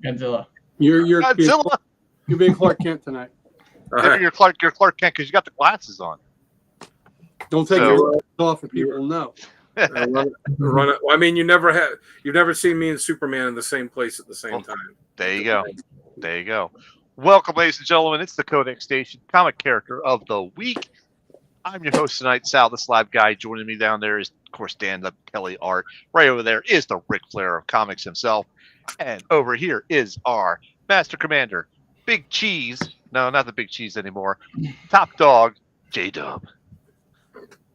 Godzilla. You're Godzilla. being Clark Kent tonight. You're Clark Kent because you got the glasses on. Don't take So- your off for people to know. Run it. Well, I mean, you've never seen me and Superman in the same place at the same time. There you go. There you go. Welcome, ladies and gentlemen. It's the Codex Station Comic Character of the Week. I'm your host tonight, Sal, the Slab Guy. Joining me down there is, of course, Dan the Kelly Art. Right over there is the Ric Flair of comics himself. And over here is our Master Commander, Big Cheese. No, not the Big Cheese anymore. Top Dog, J-Dub.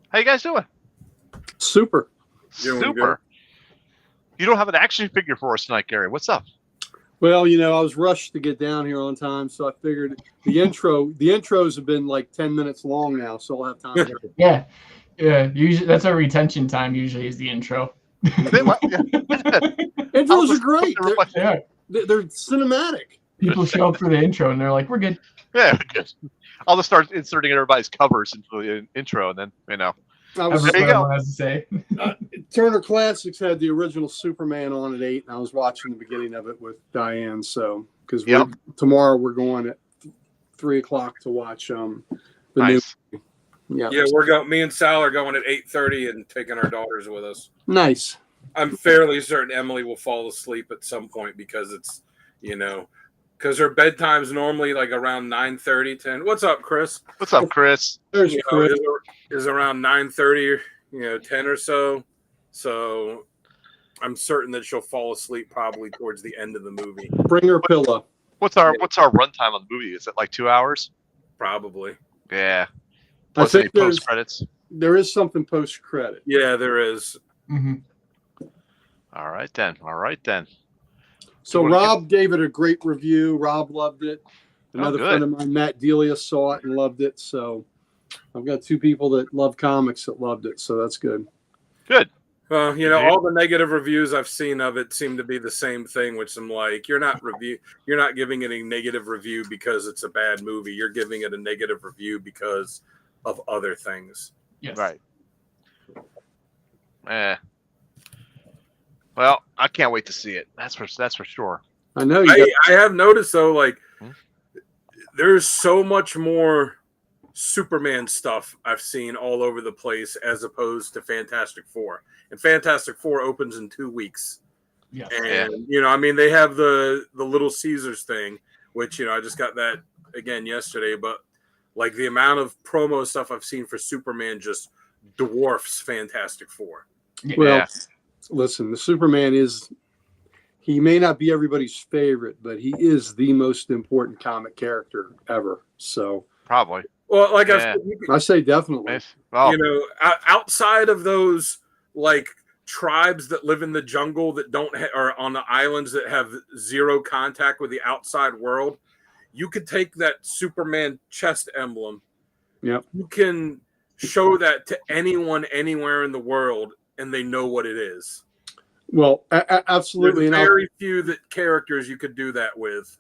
How you guys doing? Super. Doing Super. You don't have an action figure for us tonight, Gary. What's up? Well, I was rushed to get down here on time, so I figured the intros have been like 10 minutes long now, so I'll have time. Yeah. Usually that's our retention time. Usually is the intro. Intros are great. They're cinematic. People show up for the intro and they're like, "We're good." Yeah, good. I'll just start inserting everybody's covers into the intro, and then I was, There you go. Has to say. Turner Classics had the original Superman on at 8, and I was watching the beginning of it with Diane. So because tomorrow we're going at 3 o'clock to watch the nice. new. Yeah, Me and Sal are going at 8:30 and taking our daughters with us. nice. I'm fairly certain Emily will fall asleep at some point because it's, because her bedtime's normally like around 9:30, 10. What's up, Chris? What's up, Chris? There's Chris. Is around 9:30, 10 or so. So I'm certain that she'll fall asleep probably towards the end of the movie. Bring her pillow. What's our runtime on the movie? Is it like 2 hours? Probably. Yeah. I Plus any think there's- post credits. There is something post credit. Yeah, there is. Mm-hmm. All right then. So You wanna Rob gave it a great review. Rob loved it. Another good. friend of mine, Matt Delia, saw it and loved it. So I've got 2 people that love comics that loved it. So that's good. Good. Well, all the negative reviews I've seen of it seem to be the same thing, which I'm like, you're not giving it a negative review because it's a bad movie. You're giving it a negative review because of other things. Yes. Right. Well, I can't wait to see it. That's for sure. I know you. I have noticed though, like there's so much more Superman stuff I've seen all over the place as opposed to Fantastic Four. And Fantastic Four opens in 2 weeks. Yeah. And they have the Little Caesars thing, which I just got that again yesterday, but like the amount of promo stuff I've seen for Superman just dwarfs Fantastic Four. Well, listen, the Superman he may not be everybody's favorite, but he is the most important comic character ever. So probably. Well, like I say definitely. Well, outside of those like tribes that live in the jungle that don't or on the islands that have zero contact with the outside world, you could take that Superman chest emblem. Yep. You can show that to anyone anywhere in the world, and they know what it is. Well, absolutely. There's very few characters you could do that with.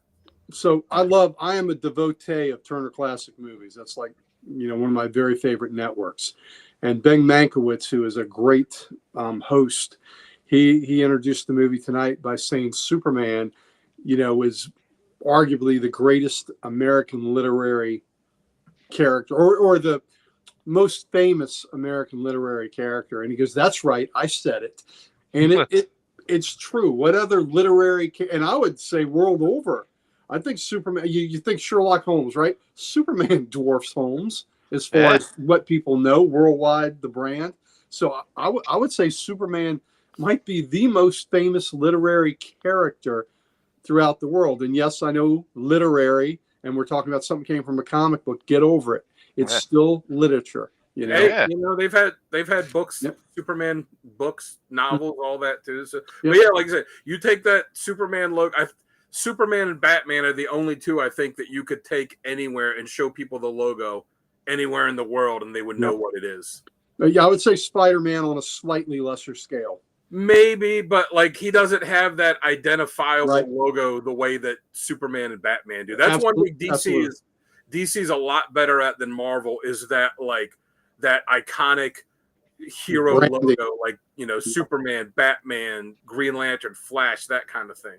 So I am a devotee of Turner Classic Movies. That's like, one of my very favorite networks. And Ben Mankiewicz, who is a great host, he introduced the movie tonight by saying Superman, is arguably the greatest American literary character or the most famous American literary character. And he goes, "That's right. I said it." And it's true. What other literary, and I would say world over, I think Superman, you think Sherlock Holmes, right? Superman dwarfs Holmes as far as what people know worldwide, the brand. So I would say Superman might be the most famous literary character throughout the world. And yes, I know literary, and we're talking about something came from a comic book. Get over it. It's still literature. They've had books, Superman books, novels, all that too. So, but like I said, you take that Superman logo. Superman and Batman are the only 2 I think that you could take anywhere and show people the logo anywhere in the world, and they would know what it is. Yeah, I would say Spider-Man on a slightly lesser scale. Maybe, but like he doesn't have that identifiable logo the way that Superman and Batman do. That's one thing DC's a lot better at than Marvel is that like that iconic hero logo, like Superman, Batman, Green Lantern, Flash, that kind of thing.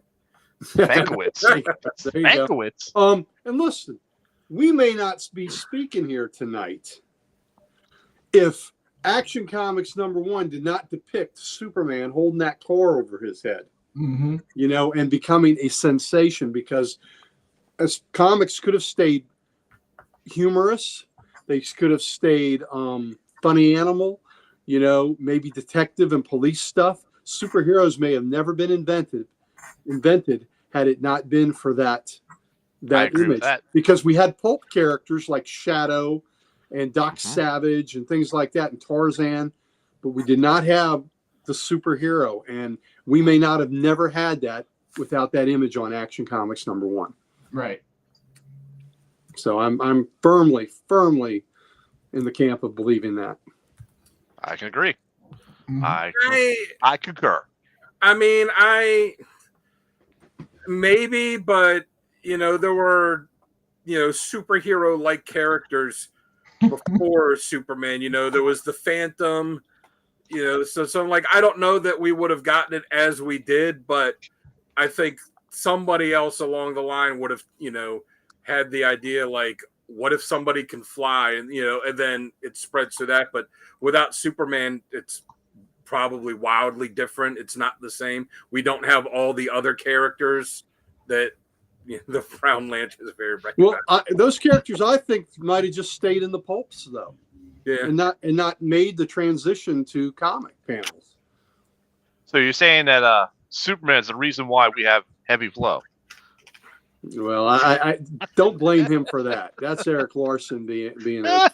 Mankiewicz. There you go. Mankiewicz. And listen, we may not be speaking here tonight if Action Comics #1 did not depict Superman holding that car over his head, you know, and becoming a sensation, because as comics could have stayed humorous, they could have stayed funny animal, you know, maybe detective and police stuff. Superheroes may have never been invented had it not been for that image. Because we had pulp characters like Shadow and Doc Savage and things like that, and Tarzan, but we did not have the superhero, and we may not have never had that without that image on Action Comics #1. Right. So I'm firmly in the camp of believing that. I can agree. Mhm. I concur. I mean, maybe, but you know, there were, you know, superhero-like characters before Superman. You know, there was the Phantom. You know, so I'm like, I don't know that we would have gotten it as we did, but I think somebody else along the line would have, you know, had the idea like, what if somebody can fly, and you know, and then it spreads to that. But without Superman, it's probably wildly different. It's not the same. We don't have all the other characters that, you know, the Brown Lantern is very recognizable. Well, those characters I think might have just stayed in the pulps though, Yeah, and not made the transition to comic panels. So you're saying that Superman is the reason why we have heavy flow? Well, I don't blame him for that. That's Eric Larson being a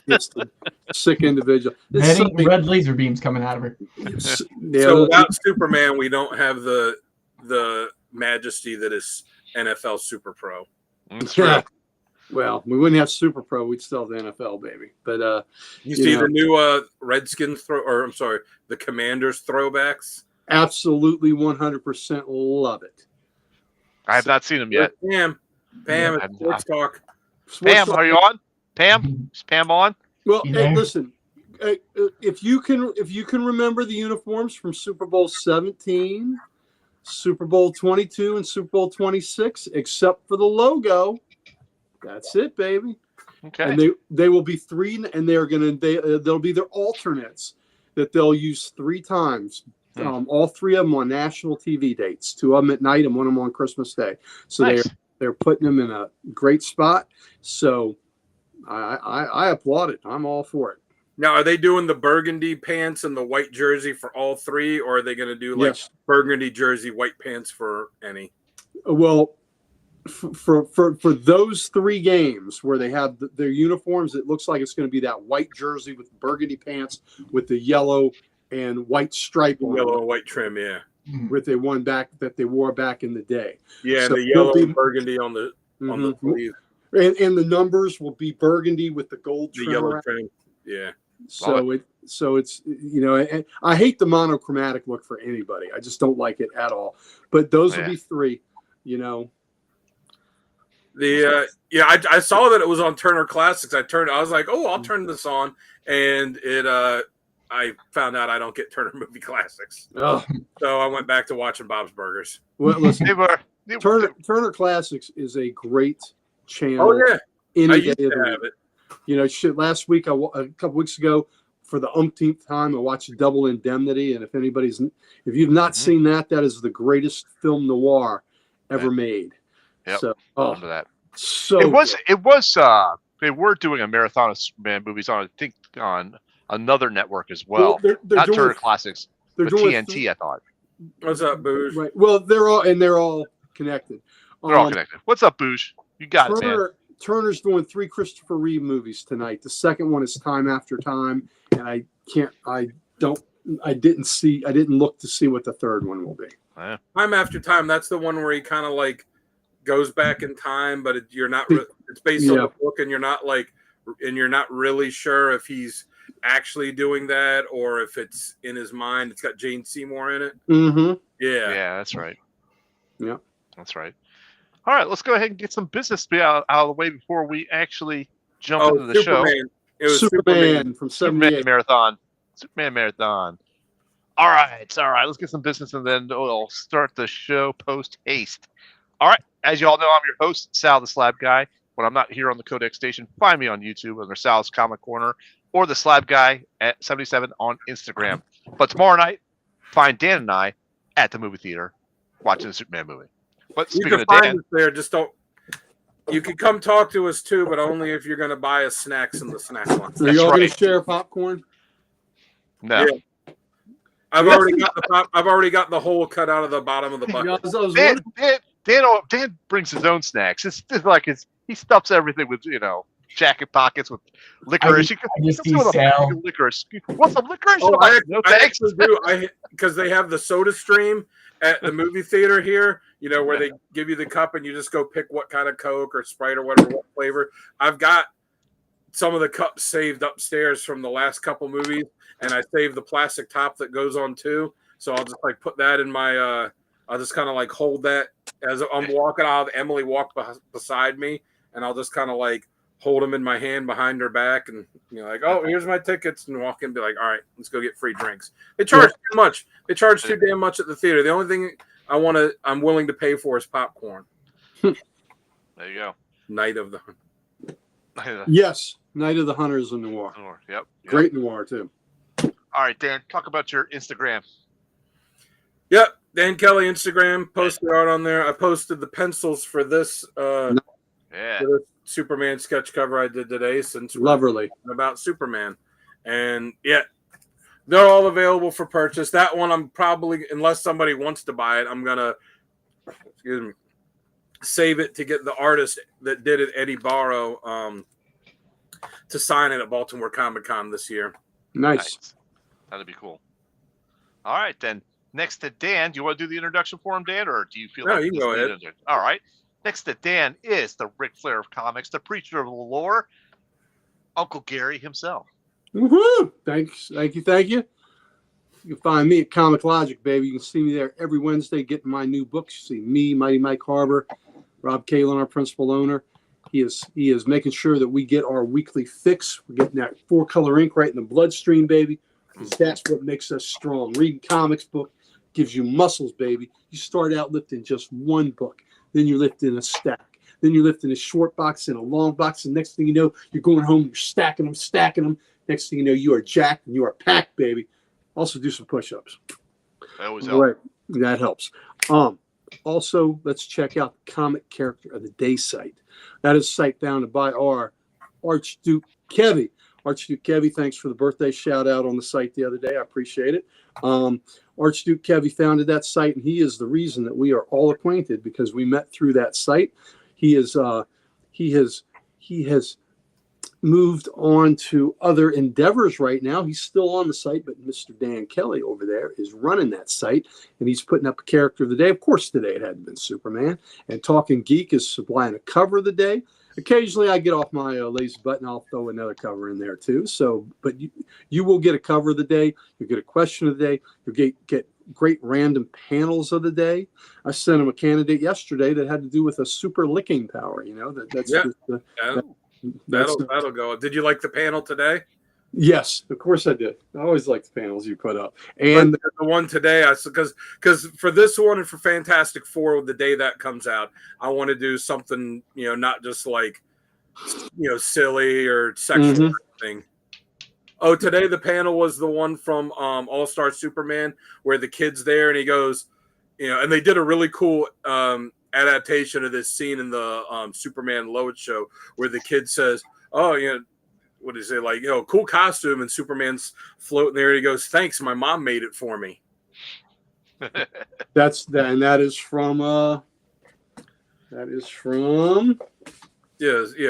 sick individual. Red laser beams coming out of her. so without Superman, we don't have the majesty that is NFL Super Pro. That's true. Well, we wouldn't have Super Pro. We'd still have the NFL, baby. But you see the new Redskins the Commanders throwbacks. Absolutely, 100% love it. I have not seen them yet. Pam, it's Sports Talk. Pam, are you on? Pam, is Pam on? Well, hey, listen. If you can remember the uniforms from Super Bowl 17, Super Bowl 22, and Super Bowl 26, except for the logo, that's it, baby. Okay. And they will be three, and they'll be their alternates that they'll use 3 times. All 3 of them on national TV dates. 2 of them at night and 1 of them on Christmas Day. So nice. they're putting them in a great spot. So I applaud it. I'm all for it. Now, are they doing the burgundy pants and the white jersey for all 3, or are they going to do like burgundy jersey, white pants for any? Well, for those 3 games where they have their uniforms, it looks like it's going to be that white jersey with burgundy pants with the yellow and white stripe on yellow and white trim, yeah. With they wore back in the day. Yeah, so and the yellow and burgundy on the sleeve. And the numbers will be burgundy with the gold trim. The yellow trim. Yeah. So it's you know, and I hate the monochromatic look for anybody. I just don't like it at all. But those will be 3, you know. I saw that it was on Turner Classics. I was like, oh, I'll turn this on, and it I found out I don't get Turner Movie Classics. Oh. So I went back to watching Bob's Burgers. Well, listen, Turner Classics is a great channel. Oh, yeah. Any day of the week. You know, last week, a couple weeks ago, for the umpteenth time, I watched Double Indemnity. And if you've not seen that, that is the greatest film noir ever made. Yep. So, that. So it was they were doing a marathon of Superman movies on, I think, on another network as well. They're not doing, Turner Classics, they're but doing TNT, I thought. What's up, Booge? Right. Well, they're all connected. They're all connected. What's up, Booge? You got it, man. Turner's doing 3 Christopher Reeve movies tonight. The second one is Time After Time, and I didn't look to see what the third one will be. Yeah. Time After Time, that's the one where he kind of like goes back in time, but you're not. It's based on the book, and you're not really sure if he's actually doing that or if it's in his mind. It's got Jane Seymour in it. Mm-hmm. Yeah, that's right. Yeah, that's right. All right, let's go ahead and get some business out of the way before we actually jump into the show. It was Superman from Superman Marathon. Superman Marathon. All right. Let's get some business and then we'll start the show post haste. All right. As you all know, I'm your host, Sal the Slab Guy. When I'm not here on the Codex Station, find me on YouTube under Sal's Comic Corner or the Slab Guy at 77 on Instagram. But tomorrow night, find Dan and I at the movie theater watching the Superman movie. But You speaking can of find Dan, us there. Just don't. You can come talk to us too, but only if you're going to buy us snacks in the snack line. Are That's you all going right. to share popcorn? no. Yeah. I've already got the hole cut out of the bottom of the bucket. Yeah, I was wondering. Dan brings his own snacks. It's like he stuffs everything with, jacket pockets with licorice. I just see Come with a Sal. bag of licorice. Want some licorice? Oh, I'm like, no, I thanks. actually do. Because they have the Soda Stream at the movie theater here, where they give you the cup and you just go pick what kind of Coke or Sprite or whatever, what flavor. I've got some of the cups saved upstairs from the last couple movies, and I saved the plastic top that goes on too. So I'll just put that in my, I'll just kind of hold that as I'm walking. I'll have Emily walk beside me, and I'll just kind of hold them in my hand behind her back, and oh, here's my tickets, and walk in and be like, all right, let's go get free drinks. They charge too much. They charge too damn much at the theater. The only thing I'm willing to pay for is popcorn. There you go. Night of the Yes, Night of the Hunters in Noir. Yep. Great noir too. All right, Dan, talk about your Instagram. Yep, Dan Kelly Instagram, posted art on there. I posted the pencils for this Yeah. for this Superman sketch cover I did today, since we're Loverly. talking about Superman. And yeah, they're all available for purchase. That one I'm probably, unless somebody wants to buy it, I'm gonna save it to get the artist that did it, Eddie Barrow, to sign it at Baltimore Comic-Con this year. Nice. That'd be cool. All right, then. Next to Dan, do you want to do the introduction for him, Dan, or do you feel No, like you can go ahead. All right. Next to Dan is the Ric Flair of comics, the preacher of the lore, Uncle Gary himself. Woohoo! Thank you. You can find me at Comic Logic, baby. You can see me there every Wednesday getting my new books. You see me, Mighty Mike Harbor, Rob Kalin, our principal owner. He is making sure that we get our weekly fix. We're getting that 4-color ink right in the bloodstream, baby. Because that's what makes us strong. Reading comics book gives you muscles, baby. You start out lifting just one book. Then you're lifting a stack. Then you're lifting a short box and a long box. And next thing you know, you're going home, you're stacking them. Next thing you know, you are jacked and you are packed, baby. Also do some push-ups. That always All helps. right. That helps. Also, let's check out the Comic Character of the Day site. That is a site founded by our Archduke Kevy. Archduke Kevy, thanks for the birthday shout out on the site the other day. I appreciate it. Archduke Kevy founded that site, and he is the reason that we are all acquainted, because we met through that site. He has moved on to other endeavors right now. He's still on the site, but Mr. Dan Kelly over there is running that site, and he's putting up a character of the day. Of course, today it hadn't been Superman. And Talking Geek is supplying a cover of the day. Occasionally, I get off my lazy button. I'll throw another cover in there too. So, but you will get a cover of the day. You'll get a question of the day. You'll get great random panels of the day. I sent him a candidate yesterday that had to do with a super licking power. That'll go. Did you like the panel today? Yes, of course I did. I always like the panels you put up. And the one today, because for this one and for Fantastic Four, the day that comes out, I want to do something, not just silly or sexual thing. Oh, today the panel was the one from All-Star Superman, where the kid's there and he goes, and they did a really cool adaptation of this scene in the Superman Lois show, where the kid says, "Oh, what is it cool costume?" And Superman's floating there. And he goes, "Thanks, my mom made it for me." That is from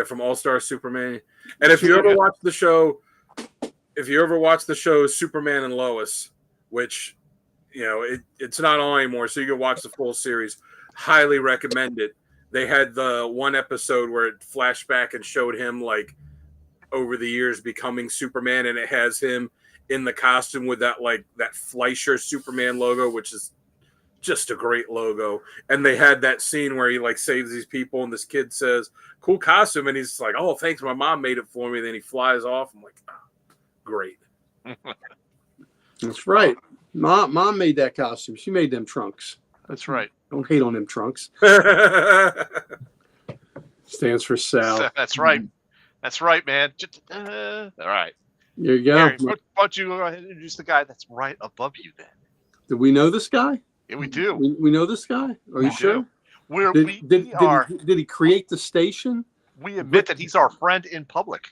from All-Star Superman. And if you ever watch the show Superman and Lois, which it's not on anymore, so you can watch the full series. Highly recommend it. They had the one episode where it flashed back and showed him over the years becoming Superman, and it has him in the costume with that Fleischer Superman logo, which is just a great logo. And they had that scene where he saves these people, and this kid says, "Cool costume," and he's like, "Oh, thanks, my mom made it for me." And then he flies off. I'm like, oh, great. That's right. Mom made that costume. She made them trunks. That's right. Don't hate on them trunks. Stands for Sal. That's right. That's right, man. All right. There you go. Gary, why don't you go ahead and introduce the guy that's right above you then? Do we know this guy? Yeah, we do. We know this guy? Are you sure? Did he create the station? We admit that he's our friend in public.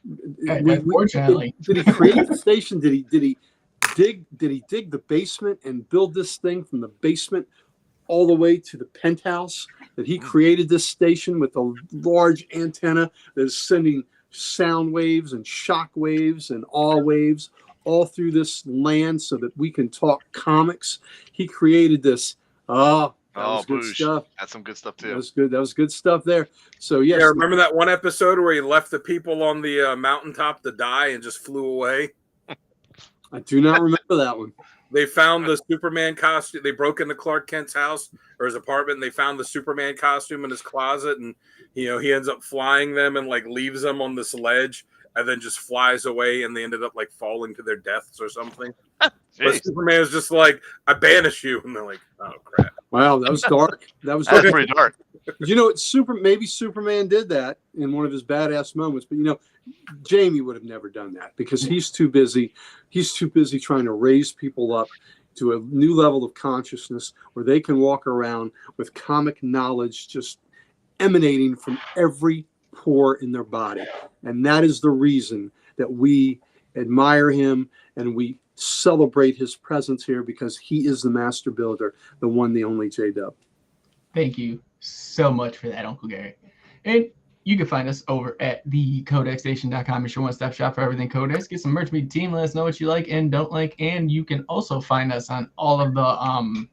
Unfortunately. Did he create the station? Did he dig the basement and build this thing from the basement all the way to the penthouse? That he created this station with a large antenna that is sending sound waves and shock waves and awe waves all through this land so that we can talk comics. He created this. That was good stuff. That's some good stuff too. That was good. That was good stuff there. So yes. Yeah, remember that one episode where he left the people on the mountaintop to die and just flew away? I do not remember that one. They found the Superman costume. They broke into Clark Kent's house or his apartment, and they found the Superman costume in his closet, and he ends up flying them and like leaves them on this ledge, and then just flies away, and they ended up like falling to their deaths or something. But Superman is just like, I banish you, and they're like, oh crap. Wow, that was dark. That's pretty dark. You know, maybe Superman did that in one of his badass moments, but Jamie would have never done that because he's too busy. He's too busy trying to raise people up to a new level of consciousness where they can walk around with comic knowledge just emanating from every pore in their body. And that is the reason that we admire him and we celebrate his presence here, because he is the master builder, the one, the only J-Dub. Thank you so much for that, Uncle Gary. And you can find us over at thecodexstation.com. It's your one-stop shop for everything Codex. Get some merch, meet the team, let us know what you like and don't like. And you can also find us on all of the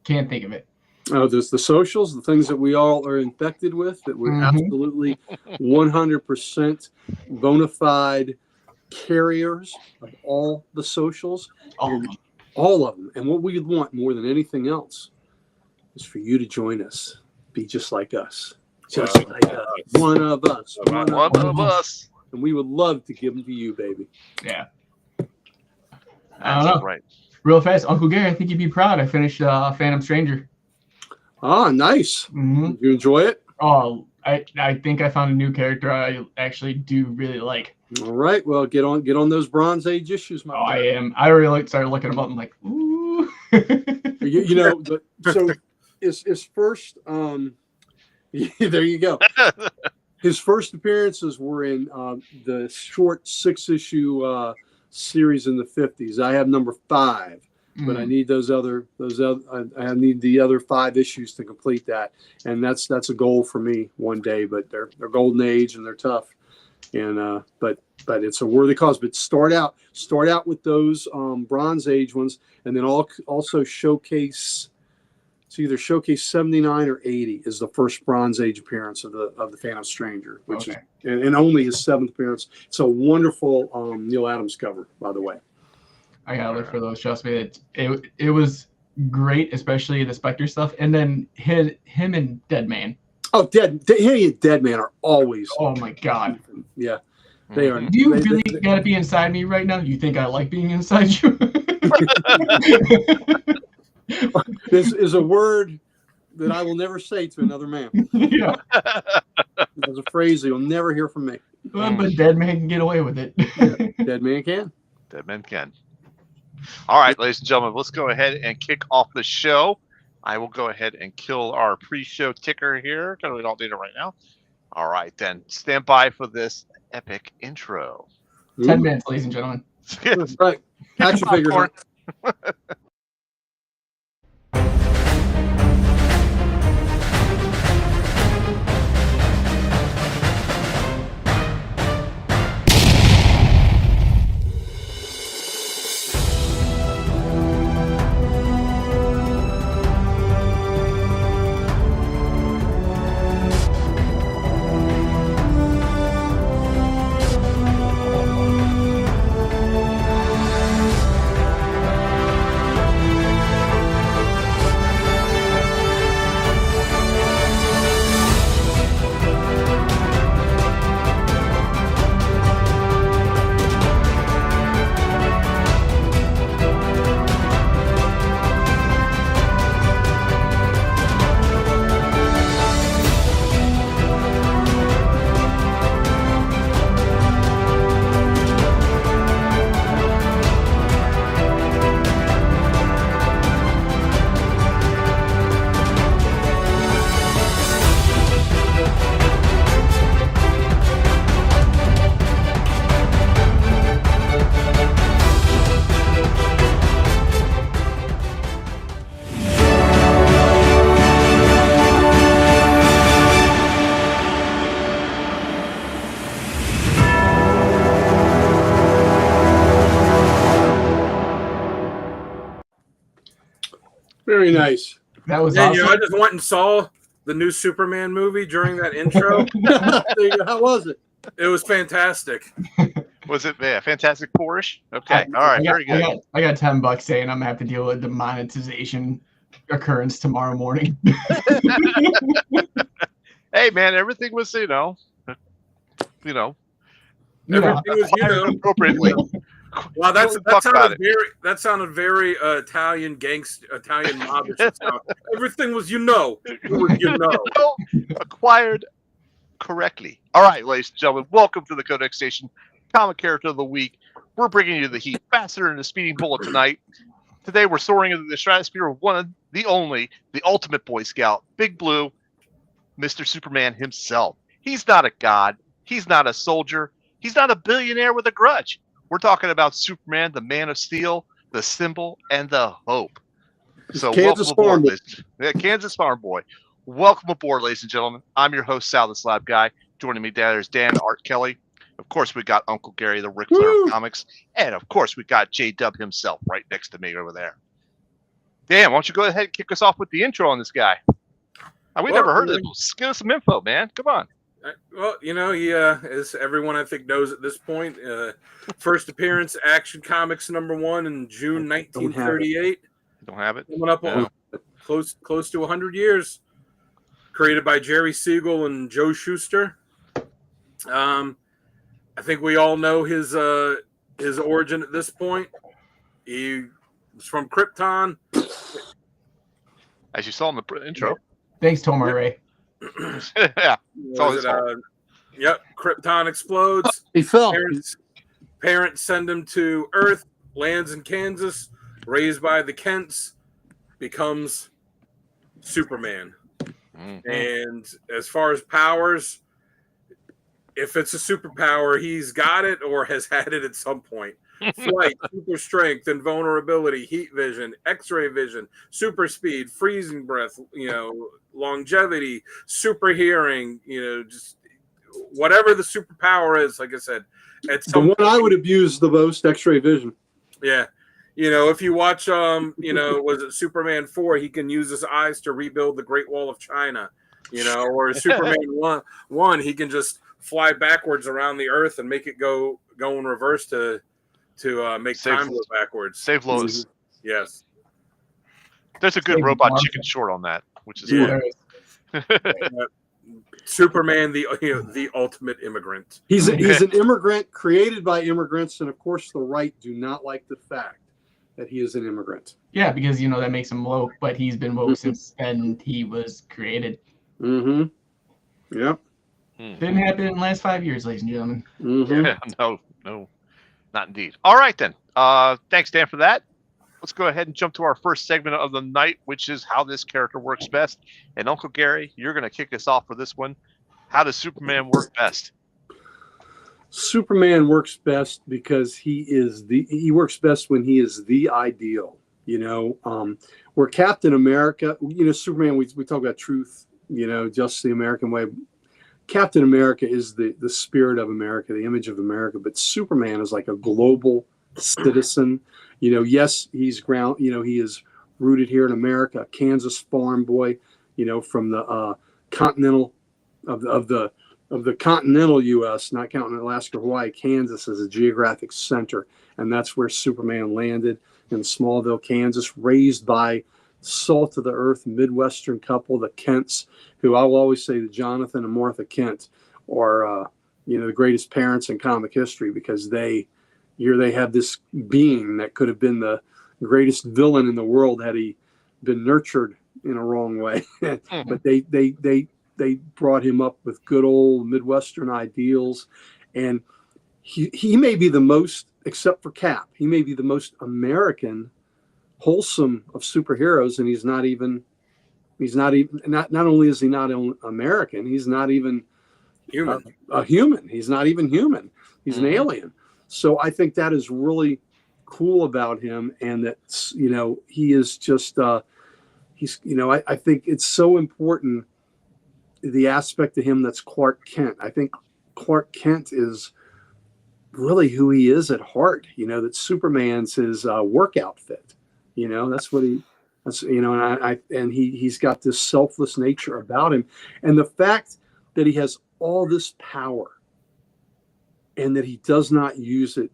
can't think of it. Oh, there's the socials, the things that we all are infected with, that we're absolutely 100% bona fide carriers of all the socials. All of them. And what we want more than anything else is for you to join us. Be just like us. Just like us. One of us. One of us. And we would love to give them to you, baby. Yeah. That's right. Real fast, Uncle Gary, I think you'd be proud. I finished Phantom Stranger. Ah, nice. Mm-hmm. Did you enjoy it? Oh, I think I found a new character I actually do really like. All right. Well, get on those Bronze Age issues, my I am. I really started looking them up. I'm like, ooh. So his first there you go. His first appearances were in the short 6-issue series in the 50s. I have number 5. But I need I need the other 5 issues to complete that, and that's a goal for me one day. But they're golden age and they're tough, and but it's a worthy cause. But start out with those Bronze Age ones, and then also showcase. It's either showcase 79 or 80 is the first Bronze Age appearance of the Phantom Stranger, which is and only his 7th appearance. It's a wonderful Neil Adams cover, by the way. I gotta look for those. Trust me, it was great, especially the Spectre stuff, and then him and Deadman. Oh, he and Deadman are always. Oh my god. Yeah, they are. Do you really gotta be inside me right now? You think I like being inside you? This is a word that I will never say to another man. Yeah. That's a phrase you'll never hear from me. Well, but Deadman can get away with it. Yeah, Deadman can. Deadman can. All right, ladies and gentlemen, let's go ahead and kick off the show. I will go ahead and kill our pre-show ticker here because we don't need it right now. All right, then stand by for this epic intro. 10 minutes, ladies and gentlemen. Right. Action figures. Very nice. That was And awesome. I just went and saw the new Superman movie during that intro. How was it? It was fantastic. Was it Fantastic Four-ish? Okay. All right. Very good. I got $10 saying I'm gonna have to deal with the monetization occurrence tomorrow morning. Hey, man, everything was, Everything was, appropriately. Wow, that sounded very Italian mobbish. Everything was, acquired correctly. All right, ladies and gentlemen, welcome to the Codex Station Comic Character of the Week. We're bringing you the heat faster than a speeding bullet tonight. Today, we're soaring into the stratosphere of one, the only, the ultimate Boy Scout, Big Blue, Mr. Superman himself. He's not a god. He's not a soldier. He's not a billionaire with a grudge. We're talking about Superman, the Man of Steel, the symbol, and the hope. So Kansas welcome aboard, Farm Kansas Farm Boy. Welcome aboard, ladies and gentlemen. I'm your host, Sal the Slab Guy. Joining me there's Dan Art Kelly. Of course, we got Uncle Gary, the Ric Flair of comics. And of course, we got J-Dub himself right next to me over there. Dan, why don't you go ahead and kick us off with the intro on this guy? We never heard of him. Give us some info, man. Come on. Well, he, as everyone I think knows at this point, first appearance, Action Comics #1 in June 1938. Don't have it. Coming up on close to 100 years. Created by Jerry Siegel and Joe Shuster. I think we all know his origin at this point. He was from Krypton. As you saw in the intro. Thanks, Tomar Ray. Yeah. Krypton explodes. He fell. Parents send him to Earth, lands in Kansas, raised by the Kents, becomes Superman. Mm-hmm. And as far as powers, if it's a superpower, he's got it or has had it at some point. Flight, super strength, invulnerability, heat vision, X-ray vision, super speed, freezing breath, longevity, super hearing, just whatever the superpower is. Like I said, at some the one I would abuse the most, X-ray vision. Yeah. If you watch, was it Superman 4, he can use his eyes to rebuild the Great Wall of China, or Superman 1, he can just fly backwards around the earth and make it go in reverse to make time go backwards. Save Lois. Yes. There's a good robot chicken short on that, which is fun. Superman, the ultimate immigrant. He's an immigrant created by immigrants, and of course the right do not like the fact that he is an immigrant. Yeah, because that makes him woke, but he's been woke since then he was created. Mm-hmm. Yep. Didn't happen in the last 5 years, ladies and gentlemen. Mm-hmm. Yeah, no, not indeed. All right then. Thanks, Dan, for that. Let's go ahead and jump to our first segment of the night, which is how this character works best. And Uncle Gary, you're going to kick us off for this one. How does Superman work best? Superman works best because he works best when he is the ideal. Where Captain America, Superman, we talk about truth, just the American way. Captain America is the spirit of America, the image of America, but Superman is like a global citizen. Yes, he's he is rooted here in America, Kansas farm boy, from the continental of the continental U.S., not counting Alaska, Hawaii. Kansas is a geographic center, and that's where Superman landed in Smallville, Kansas, raised by salt of the earth Midwestern couple, the Kents, who I will always say that Jonathan and Martha Kent are, the greatest parents in comic history, because they have this being that could have been the greatest villain in the world had he been nurtured in a wrong way. But they brought him up with good old Midwestern ideals, and he may be the most, except for Cap, he may be the most American, wholesome of superheroes, and he's not only is he not American, he's not even human. A human. He's not even human. He's an alien. So I think that is really cool about him, and that he is just I think it's so important, the aspect of him that's Clark Kent. I think Clark Kent is really who he is at heart. That Superman's his work outfit. That's what That's, and he's got this selfless nature about him, and the fact that he has all this power and that he does not use it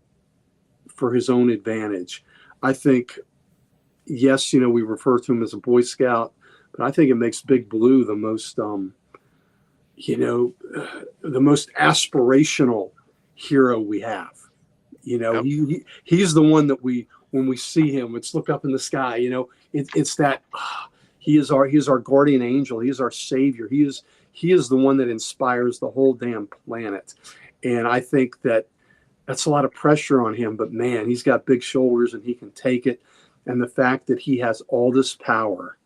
for his own advantage. I think, yes, we refer to him as a Boy Scout, but I think it makes Big Blue the most, the most aspirational hero we have. Yep. He's the one that when we see him, let's look up in the sky. It's that he is our guardian angel. He is our savior. He is the one that inspires the whole damn planet. And I think that's a lot of pressure on him, but man, he's got big shoulders and he can take it. And the fact that he has all this power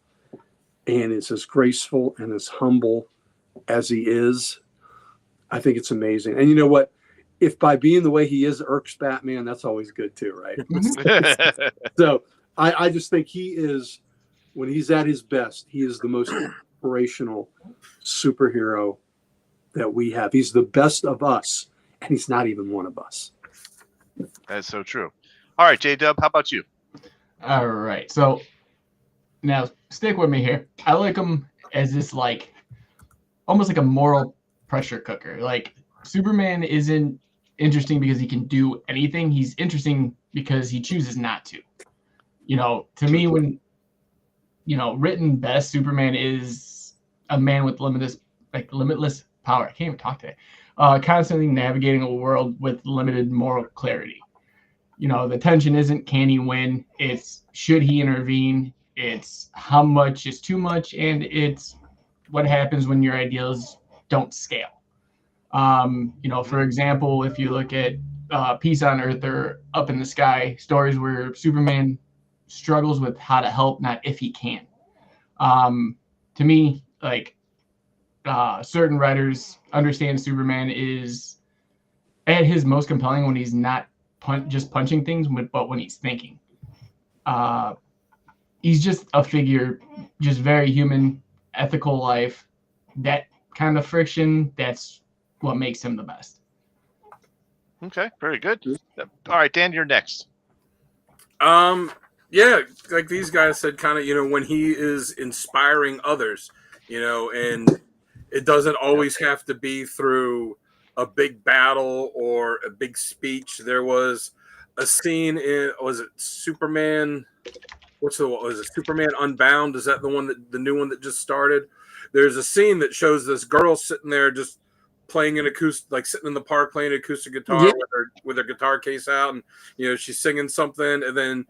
and is as graceful and as humble as he is, I think it's amazing. And you know what? If by being the way he is irks Batman, that's always good too, right? So I just think he is, when he's at his best, he is the most inspirational superhero that we have. He's the best of us, and he's not even one of us. That's so true. All right, J-Dub, how about you? All right. So now stick with me here. I like him as this almost like a moral pressure cooker. Like Superman isn't interesting because he can do anything. He's interesting because he chooses not to. To me, when written best, Superman is a man with limitless power. I can't even talk today. Constantly navigating a world with limited moral clarity. The tension isn't can he win, it's should he intervene, it's how much is too much, and it's what happens when your ideals don't scale. For example, if you look at Peace on Earth or Up in the Sky, stories where Superman struggles with how to help, not if he can. To me, certain writers understand Superman is at his most compelling when he's not just punching things, but when he's thinking. He's just a figure, just very human, ethical life. That kind of friction, that's what makes him the best. Okay, very good. All right, Dan, you're next. Yeah, like these guys said, kind of, when he is inspiring others, and it doesn't always have to be through a big battle or a big speech. There was a scene was it Superman? Was it Superman Unbound? Is that the new one that just started? There's a scene that shows this girl sitting there just playing an acoustic, sitting in the park playing an acoustic guitar with her guitar case out, and she's singing something, and then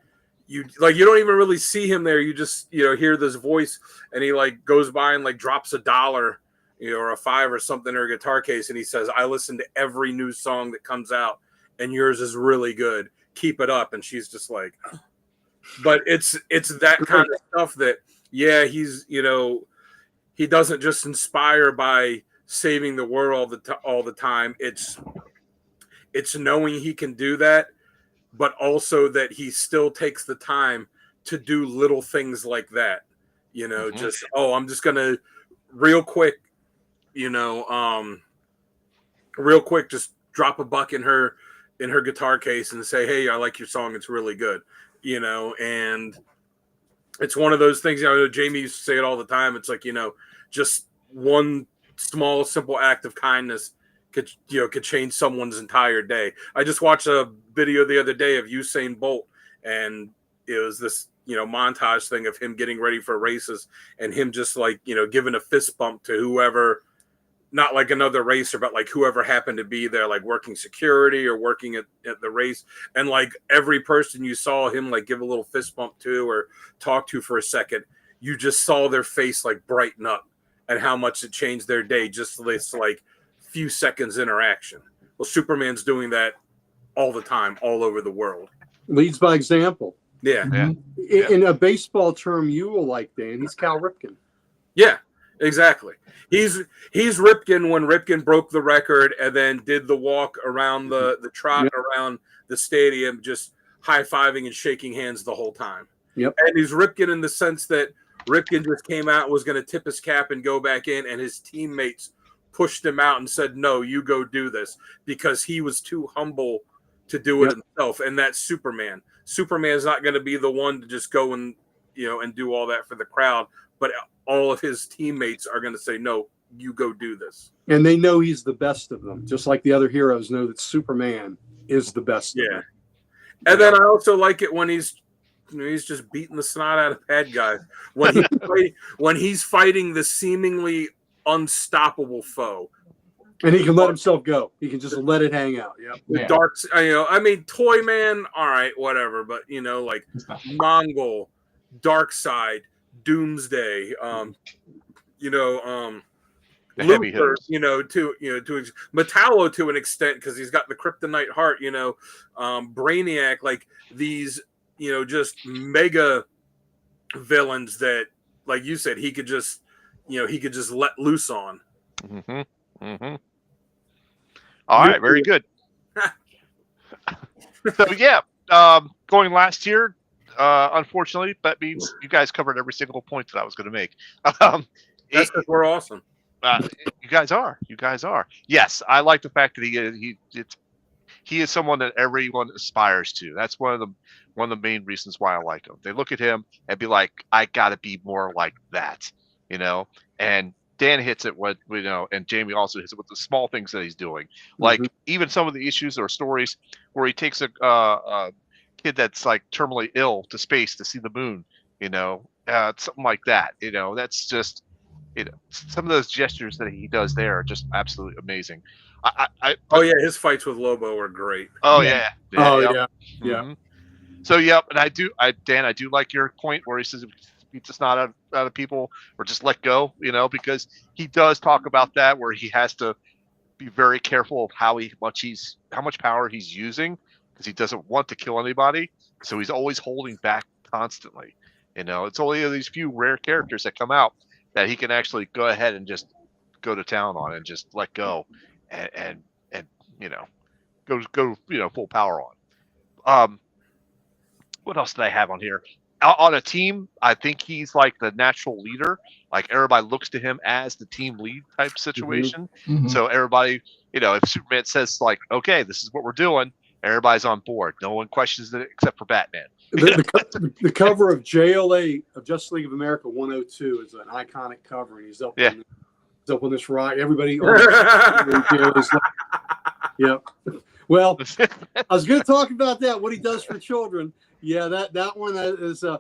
you don't even really see him there. You just hear this voice, and he goes by and drops $1, or a $5 or something in her guitar case, and he says, "I listen to every new song that comes out, and yours is really good. Keep it up." And she's just like, but it's that kind of stuff that he's he doesn't just inspire by saving the world all the time. It's knowing he can do that, but also that he still takes the time to do little things like that. Just I'm just gonna real quick, just drop a buck in her guitar case and say, "Hey, I like your song. It's really good." And it's one of those things. Jamie used to say it all the time. It's just one small, simple act of kindness could change someone's entire day. I just watched a video the other day of Usain Bolt, and it was this montage thing of him getting ready for races and him just giving a fist bump to whoever, not another racer, but whoever happened to be there, working security or working at the race. And every person you saw him give a little fist bump to or talk to for a second, you just saw their face brighten up and how much it changed their day. Just this few seconds interaction. Well, Superman's doing that all the time, all over the world. Leads by example. Yeah. Mm-hmm. In a baseball term you will like, Dan, he's Cal Ripken. Yeah, exactly. He's Ripken when Ripken broke the record and then did the walk around the trot around the stadium, just high-fiving and shaking hands the whole time. Yep. And he's Ripken in the sense that Ripken just came out and was going to tip his cap and go back in, and his teammates pushed him out and said, "No, you go do this," because he was too humble to do it himself. And that's Superman. Superman's not going to be the one to just go and and do all that for the crowd. But all of his teammates are going to say, no, you go do this. And they know he's the best of them, just like the other heroes know that Superman is the best of them. And then I also like it when he's just beating the snot out of bad guys. When he's fighting the seemingly unstoppable foe. And he can let himself go. He can just let it hang out. The dark, Toy Man, all right, whatever. But like Mongol, Darkseid, Doomsday, Luther, to Metallo to an extent because he's got the kryptonite heart. Brainiac, like these, just mega villains that, like you said, he could just let loose on. Mm-hmm. Mm-hmm. All right, very good. So going last year, unfortunately, that means you guys covered every single point that I was going to make. That's because we're awesome. You guys are. Yes, I like the fact that he is someone that everyone aspires to. That's one of the main reasons why I like him. They look at him and be like, I got to be more like that, And Dan hits it with, and Jamie also hits it with the small things that he's doing. Like even some of the issues or stories where he takes a kid that's like terminally ill to space to see the moon, something like that. That's just, some of those gestures that he does there are just absolutely amazing. His fights with Lobo are great. Yeah. Mm-hmm. So and I do like your point where he says beats the snot out of people or just let go, because he does talk about that where he has to be very careful of how much power he's using because he doesn't want to kill anybody. So he's always holding back constantly. It's only these few rare characters that come out that he can actually go ahead and just go to town on and just let go and go full power on. What else did I have on here? On a team, I think he's like the natural leader. Like everybody looks to him as the team lead type situation. Mm-hmm. So everybody, if Superman says like, okay, this is what we're doing, everybody's on board. No one questions it except for Batman. The cover of JLA of Justice League of America 102 is an iconic cover, and he's up on this rock. Everybody, Well, I was going to talk about that. What he does for children. Yeah, that one is. I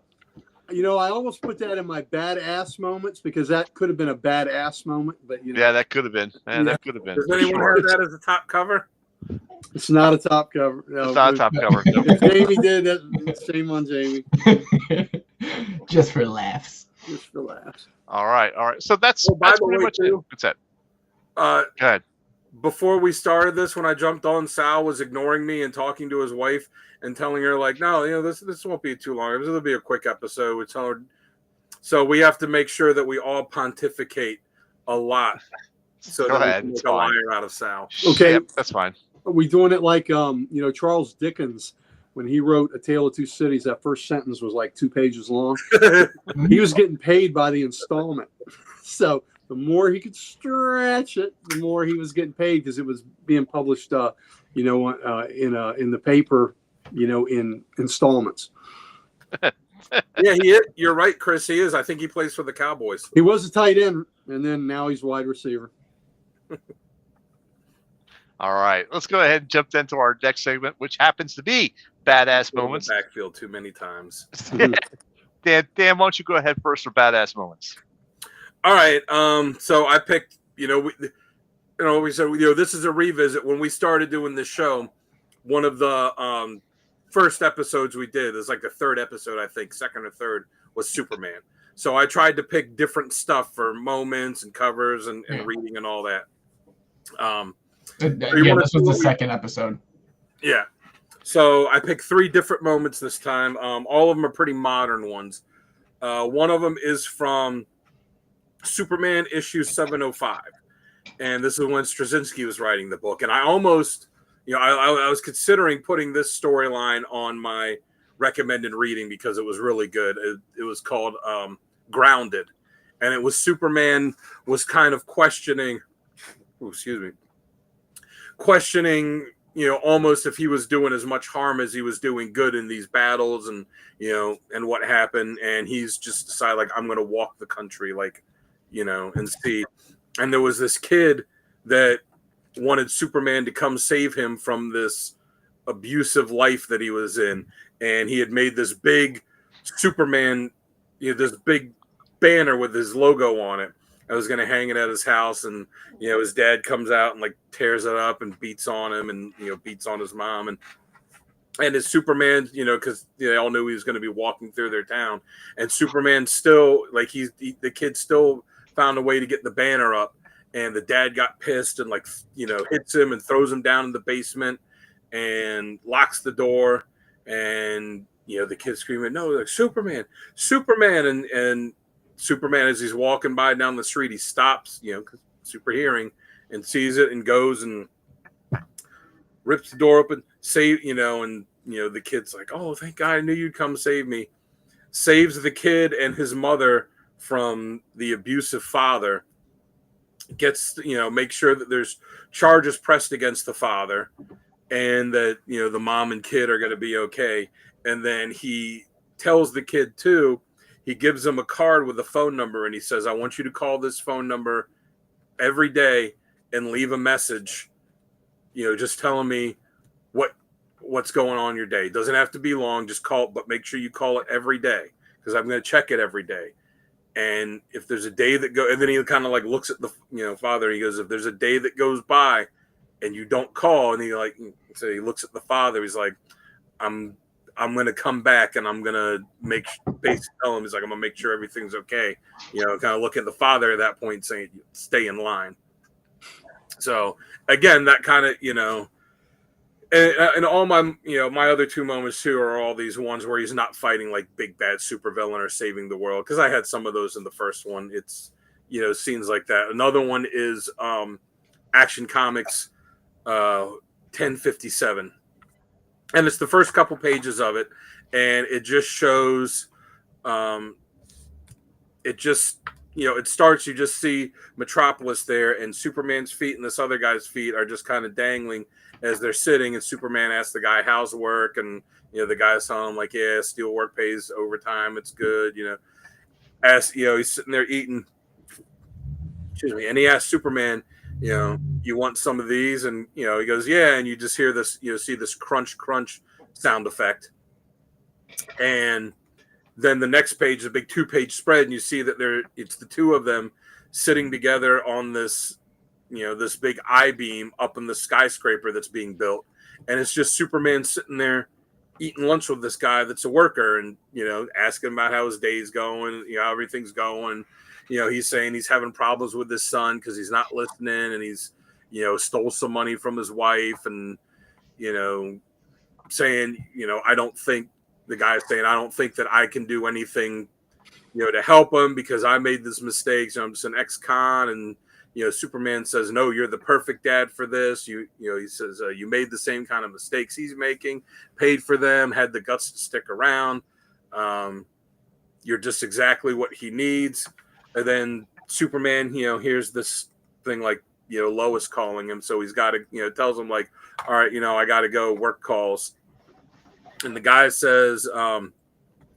almost put that in my badass moments because that could have been a badass moment. But that could have been. That could have been. Does anyone have that as a top cover? It's not a top cover. No, it's not a top cover. No. If Jamie did that, shame on Jamie. Just for laughs. All right. So that's pretty much it. What's that? Go ahead. Before we started this, when I jumped on, Sal was ignoring me and talking to his wife and telling her like, no, this won't be too long. It'll be a quick episode. So we have to make sure that we all pontificate a lot. So Go that ahead. we can make a liar out of Sal. Okay. Yep, that's fine. Are we doing it like Charles Dickens when he wrote A Tale of Two Cities? That first sentence was like 2 pages long. He was getting paid by the installment. So the more he could stretch it, the more he was getting paid because it was being published, in the paper, in installments. Yeah, you're right, Chris. He is. I think he plays for the Cowboys. He was a tight end, and then now he's wide receiver. All right, let's go ahead and jump into our next segment, which happens to be badass moments. Backfield too many times. Dan, why don't you go ahead first for badass moments? All right. So I picked. We said this is a revisit. When we started doing this show, one of the first episodes we did is like the third episode, I think, second or third, was Superman. So I tried to pick different stuff for moments and covers and reading and all that. This was the second episode. Yeah. So I picked 3 different moments this time. All of them are pretty modern ones. One of them is from Superman issue 705. And this is when Straczynski was writing the book. And I almost, I was considering putting this storyline on my recommended reading because it was really good. It was called Grounded. And it was Superman was kind of questioning almost if he was doing as much harm as he was doing good in these battles, and and what happened, and he's just decided like I'm gonna walk the country, like and see. And there was this kid that wanted Superman to come save him from this abusive life that he was in, and he had made this big Superman, this big banner with his logo on it. I was going to hang it at his house, and his dad comes out and like tears it up and beats on him, and beats on his mom, and his Superman, because they all knew he was going to be walking through their town, and Superman still like the kid still found a way to get the banner up, and the dad got pissed and like hits him and throws him down in the basement and locks the door, and the kid's screaming, no, like Superman, and Superman, as he's walking by down the street, he stops, super hearing, and sees it and goes and rips the door open, and the kid's like, oh, thank God, I knew you'd come save me. Saves the kid and his mother from the abusive father. Gets, make sure that there's charges pressed against the father, and that the mom and kid are going to be okay. And then he tells the kid too. He gives him a card with a phone number, and he says, I want you to call this phone number every day and leave a message, just telling me what's going on in your day. It doesn't have to be long, just call, but make sure you call it every day, because I'm going to check it every day. And if there's a day that goes, and then he kind of like looks at the father, he goes, if there's a day that goes by and you don't call, and so he looks at the father, he's like, I'm going to come back, and I'm going to basically tell him, he's like, I'm going to make sure everything's okay. Kind of look at the father at that point saying, stay in line. So again, that kind of, and all my, my other two moments too are all these ones where he's not fighting like big bad supervillain or saving the world. Cause I had some of those in the first one. It's, scenes like that. Another one is Action Comics 1057. And it's the first couple pages of it, and it just shows, it starts, you just see Metropolis there, and Superman's feet and this other guy's feet are just kind of dangling as they're sitting, and Superman asks the guy, how's work? And, the guy's telling him like, yeah, steel work pays overtime. It's good. He's sitting there eating, and he asks Superman, you want some of these? And, he goes, yeah. And you just hear this, see this crunch sound effect. And then the next page is a big 2-page spread, and you see that it's the two of them sitting together on this, this big I-beam up in the skyscraper that's being built. And it's just Superman sitting there eating lunch with this guy that's a worker, and, asking about how his day's going, how everything's going. He's saying he's having problems with his son because he's not listening, and he's, stole some money from his wife, and, saying, the guy's saying, I don't think that I can do anything, to help him because I made this mistake. So I'm just an ex-con. And, Superman says, no, you're the perfect dad for this. He says, you made the same kind of mistakes he's making, paid for them, had the guts to stick around. You're just exactly what he needs. And then Superman, here's this thing like, Lois calling him. So he's got to, tells him like, all right, I got to go, work calls. And the guy says,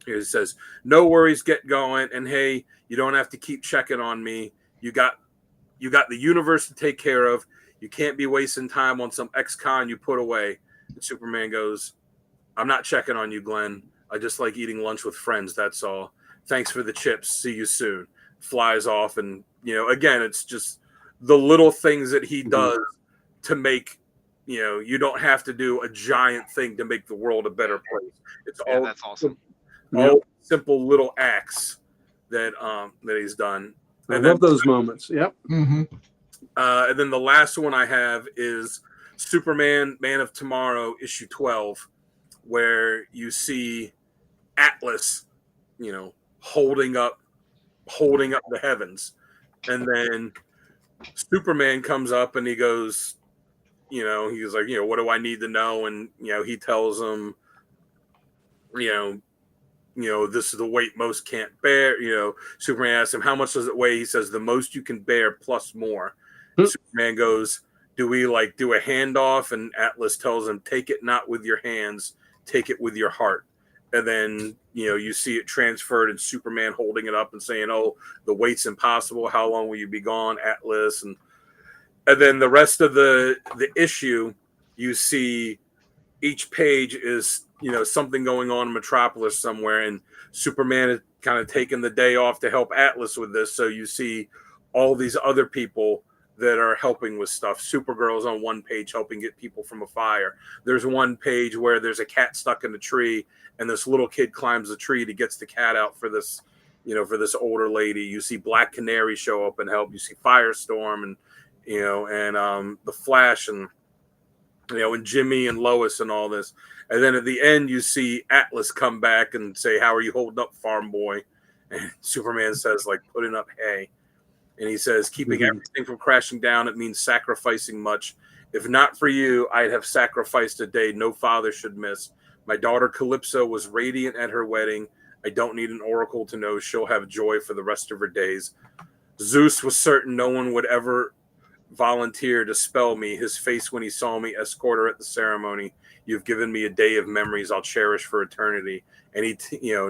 he says, no worries, get going. And hey, you don't have to keep checking on me. You got the universe to take care of. You can't be wasting time on some ex-con you put away. And Superman goes, I'm not checking on you, Glenn. I just like eating lunch with friends. That's all. Thanks for the chips. See you soon. Flies off. And, again, it's just the little things that he does to make, you don't have to do a giant thing to make the world a better place. It's all that's awesome. All simple little acts that he's done. I love those moments. Yep. Mm-hmm. And then the last one I have is Superman, Man of Tomorrow, issue 12, where you see Atlas, holding up the heavens, and then Superman comes up and he goes, he's like, what do I need to know? And he tells him, this is the weight most can't bear. Superman asks him, how much does it weigh? He says, the most you can bear plus more. Superman goes, do we like do a handoff? And Atlas tells him, take it not with your hands, take it with your heart. And then, you see it transferred and Superman holding it up and saying, oh, the wait's impossible. How long will you be gone, Atlas? And then the rest of the issue, you see each page is, something going on in Metropolis somewhere. And Superman is kind of taking the day off to help Atlas with this. So you see all these other people that are helping with stuff. Supergirl's on one page helping get people from a fire. There's one page where there's a cat stuck in a tree and this little kid climbs the tree to get the cat out for this, for this older lady. You see Black Canary show up and help. You see Firestorm and, the Flash and, and Jimmy and Lois and all this. And then at the end, you see Atlas come back and say, how are you holding up, farm boy? And Superman says, like, putting up hay. And he says, keeping everything from crashing down, it means sacrificing much. If not for you, I'd have sacrificed a day no father should miss. My daughter Calypso was radiant at her wedding. I don't need an oracle to know she'll have joy for the rest of her days. Zeus was certain no one would ever volunteer to spell me. His face when he saw me escort her at the ceremony. You've given me a day of memories I'll cherish for eternity. And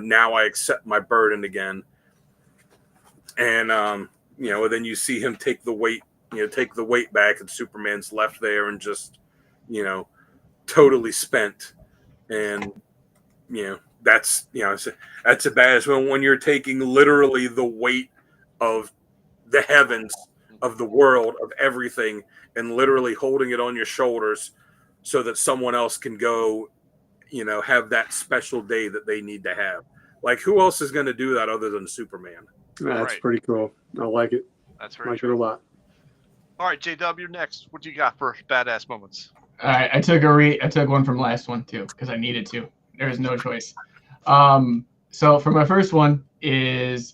now I accept my burden again. And, then you see him take the weight back, and Superman's left there and just, totally spent. And, that's a bad when you're taking literally the weight of the heavens, of the world, of everything, and literally holding it on your shoulders so that someone else can go, have that special day that they need to have. Like, who else is going to do that other than Superman? That's pretty cool. I like it. That's very like it a lot. All right, JW, next. What do you got for badass moments? All right, I took one from last one too because I needed to. There was no choice. So for my first one is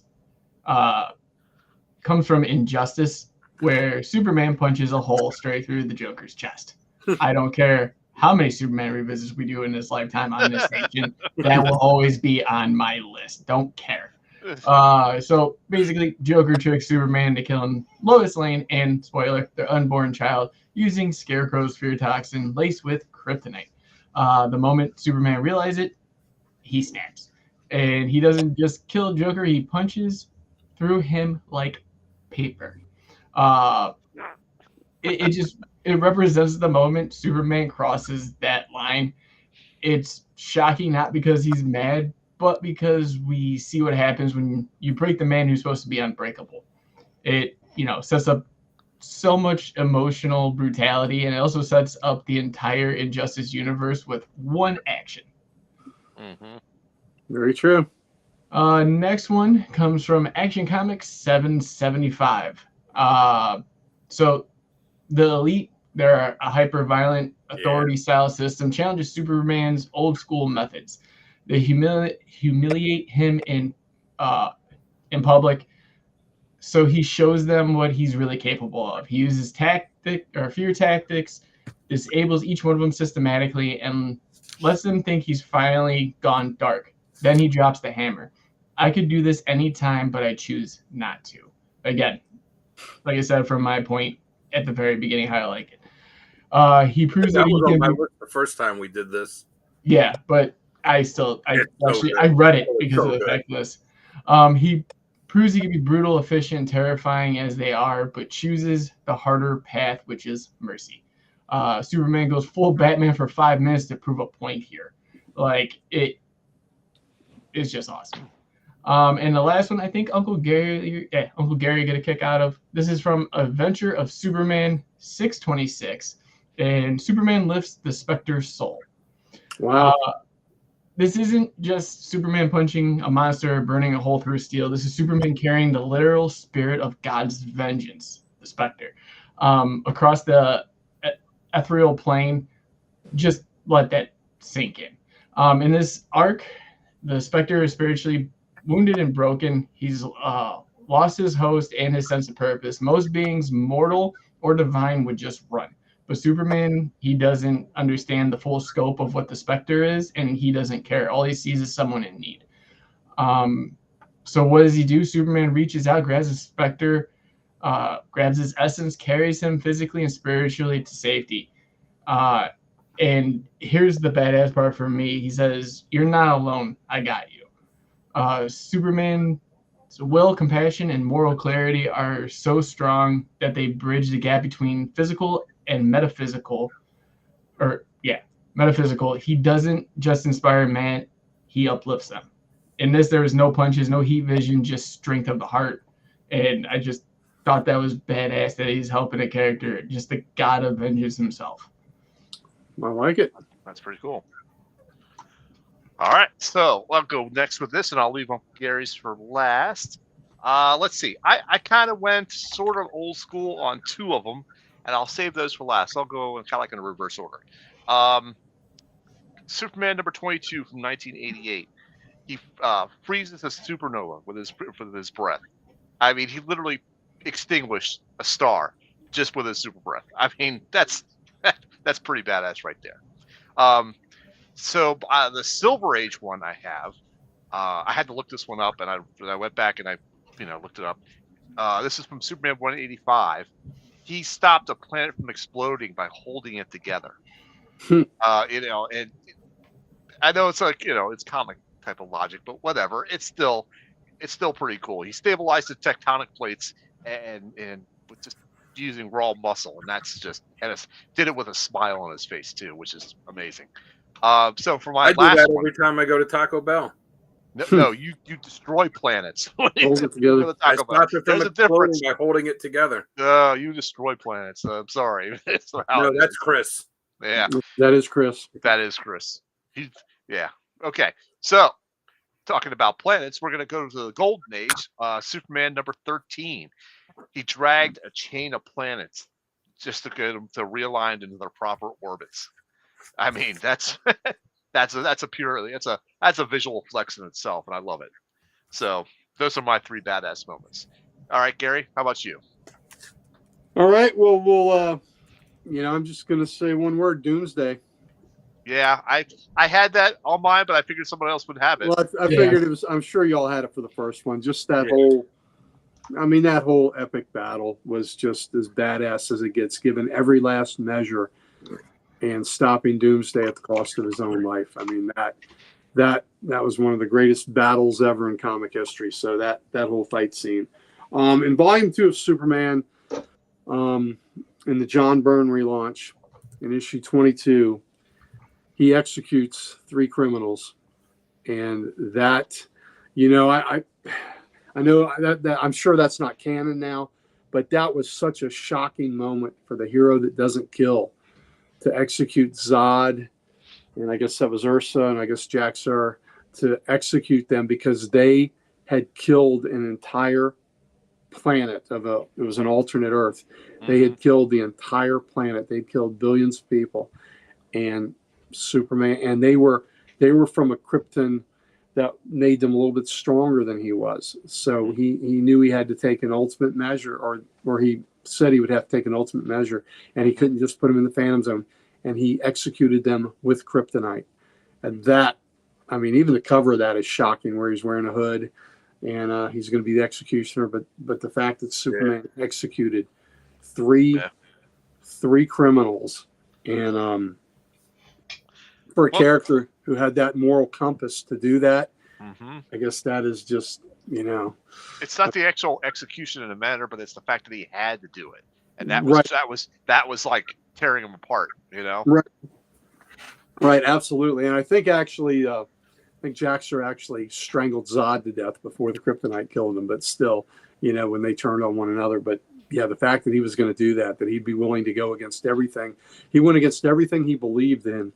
comes from Injustice, where Superman punches a hole straight through the Joker's chest. I don't care how many Superman revisits we do in this lifetime on this station. That will always be on my list. Don't care. So basically, Joker tricks Superman to kill Lois Lane and, spoiler, their unborn child using Scarecrow's fear toxin laced with kryptonite. The moment Superman realizes it, he snaps. And he doesn't just kill Joker, he punches through him like paper. It represents the moment Superman crosses that line. It's shocking, not because he's mad, but because we see what happens when you break the man who's supposed to be unbreakable. It, sets up so much emotional brutality, and it also sets up the entire Injustice universe with one action. Mm-hmm. Very true. Next one comes from Action Comics 775. So the Elite, they're a hyper-violent authority-style system, challenges Superman's old-school methods. They humiliate him in public, so he shows them what he's really capable of. He uses fear tactics, disables each one of them systematically, and lets them think he's finally gone dark. Then he drops the hammer. I could do this anytime, but I choose not to. Again, like I said, from my point at the very beginning, how I like it. He proves that was he on my can. list the first time we did this. Yeah, but I read it because of the fact of this. He proves he can be brutal, efficient, terrifying as they are, but chooses the harder path, which is mercy. Superman goes full Batman for 5 minutes to prove a point here. It's just awesome. And the last one, I think Uncle Gary get a kick out of. This is from Adventure of Superman 626, and Superman lifts the Spectre's soul. Wow. This isn't just Superman punching a monster or burning a hole through steel. This is Superman carrying the literal spirit of God's vengeance, the Spectre, across the ethereal plane. Just let that sink in. In this arc, the Spectre is spiritually wounded and broken. He's lost his host and his sense of purpose. Most beings, mortal or divine, would just run. But Superman, he doesn't understand the full scope of what the Spectre is, and he doesn't care. All he sees is someone in need. So what does he do? Superman reaches out, grabs the Spectre, grabs his essence, carries him physically and spiritually to safety. And here's the badass part for me. He says, "You're not alone. I got you." Superman's will, compassion, and moral clarity are so strong that they bridge the gap between physical and metaphysical. Metaphysical. He doesn't just inspire man, he uplifts them. In this, there was no punches, no heat vision, just strength of the heart. And I just thought that was badass that he's helping a character, just the god of vengeance himself. I like it. That's pretty cool. All right, so I'll go next with this, and I'll leave Uncle Gary's for last. Let's see. I kind of went sort of old school on two of them, and I'll save those for last. I'll go kind of like in a reverse order. Superman number 22 from 1988. He freezes a supernova with his breath. I mean, he literally extinguished a star just with his super breath. I mean, that's pretty badass right there. So the Silver Age one I have, I had to look this one up, and I went back and I looked it up. This is from Superman 185. He stopped a planet from exploding by holding it together. And I know it's like it's comic type of logic, but whatever. It's still pretty cool. He stabilized the tectonic plates and with just using raw muscle, and did it with a smile on his face too, which is amazing. So for my I do that every time I go to Taco Bell. No, you destroy planets. Hold it together. I stop it from exploding by holding it together. No, you destroy planets. I'm sorry. No, that's Chris. Yeah, that is Chris. That is Chris. Yeah. Okay. So talking about planets, we're going to go to the Golden Age. Superman number 13. He dragged a chain of planets just to get them to realign into their proper orbits. I mean, that's a visual flex in itself, and I love it. So those are my three badass moments. All right, Gary, how about you? All right. Well, we'll I'm just gonna say one word: Doomsday. Yeah, I had that on mine, but I figured someone else would have it. Well, I figured it was. I'm sure y'all had it for the first one. Just that whole. I mean, that whole epic battle was just as badass as it gets, given every last measure, and stopping Doomsday at the cost of his own life. I mean, that was one of the greatest battles ever in comic history. So that whole fight scene. In Volume 2 of Superman, in the John Byrne relaunch, in issue 22, he executes 3 criminals, and that, I know that I'm sure that's not canon now, but that was such a shocking moment for the hero that doesn't kill to execute Zod, and I guess that was Ursa, and I guess Jax-Ur, to execute them because they had killed an entire planet it was an alternate Earth. Mm-hmm. They had killed the entire planet. They'd killed billions of people, and Superman, and they were from a Krypton that made them a little bit stronger than he was. So he knew he had to take an ultimate measure, or he said he would have to take an ultimate measure, and he couldn't just put them in the Phantom Zone, and he executed them with kryptonite. And that, I mean, even the cover of that is shocking, where he's wearing a hood and he's going to be the executioner. But the fact that Superman executed three criminals, and for a character who had that moral compass to do that, I guess that is just, it's not the actual execution in a manner, but it's the fact that he had to do it, and that was like tearing him apart, Right, absolutely. And I think actually, Jax-Ur actually strangled Zod to death before the kryptonite killed him. But still, when they turned on one another. But yeah, the fact that he was going to do that he'd be willing to go against everything. He went against everything he believed in,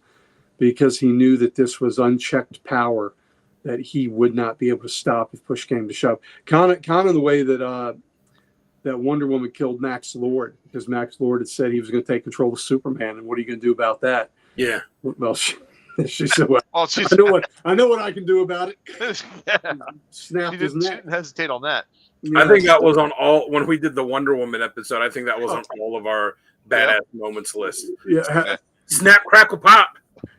because he knew that this was unchecked power that he would not be able to stop if push came to shove. Kind of the way that that Wonder Woman killed Max Lord, because Max Lord had said he was going to take control of Superman, and what are you going to do about that? Yeah. Well, she said, "Well, I know what I can do about it." Snapped his neck. Didn't hesitate on that. Yeah, I think that was on all when we did the Wonder Woman episode. I think that was on all of our badass moments list. Yeah. Snap, crackle, pop.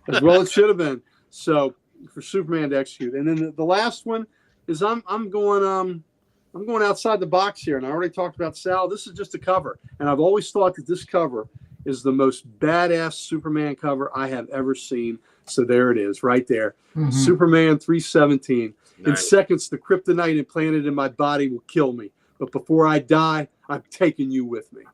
As well it should have been. So for Superman to execute, and then the last one is I'm going I'm going outside the box here, and I already talked about Sal. This is just a cover, and I've always thought that this cover is the most badass Superman cover I have ever seen. So there it is, right there. Mhm. Superman 317. In Nice. seconds, the kryptonite implanted in my body will kill me. But before I die, I'm taking you with me.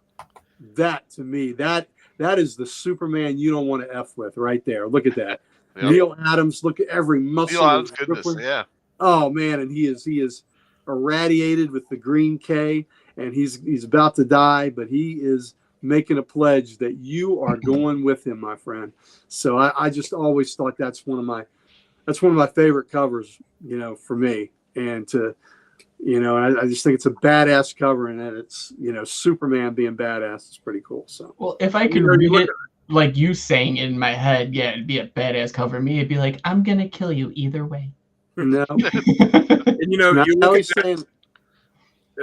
That, to me, that is the Superman you don't want to F with right there. Look at that. Yep. Neil Adams, look at every muscle. Neil Adams, goodness, crippling. yeah. Oh, man, and he is irradiated with the green K, and he's about to die, but he is making a pledge that you are going with him, my friend. So I just always thought that's one of my favorite covers, for me. And I just think it's a badass cover, and that it's, Superman being badass is pretty cool. So, well, if I could read it like you saying it in my head, yeah, it'd be a badass cover. Me, it'd be like, I'm gonna kill you either way. no, And you look at saying,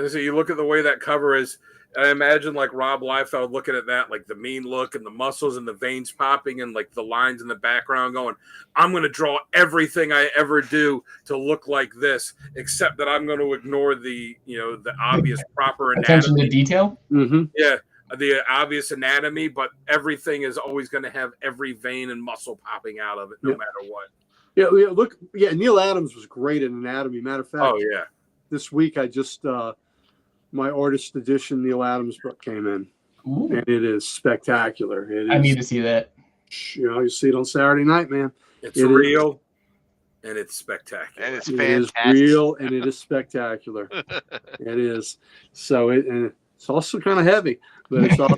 so you look at the way that cover is. I imagine like Rob Liefeld looking at that, like the mean look and the muscles and the veins popping and like the lines in the background going, I'm going to draw everything I ever do to look like this, except that I'm going to ignore the obvious proper anatomy. Attention to detail. mm-hmm. Yeah, the obvious anatomy, but everything is always going to have every vein and muscle popping out of it, no matter what. Yeah, Neil Adams was great in anatomy. Matter of fact, this week I just my artist edition Neil Adams book came in. Ooh. And it is spectacular. I need to see that. You see it on Saturday night, man. It's real and it's spectacular. And it's It fantastic. is real and it is spectacular. It is. So it's also kind of heavy, but it's all,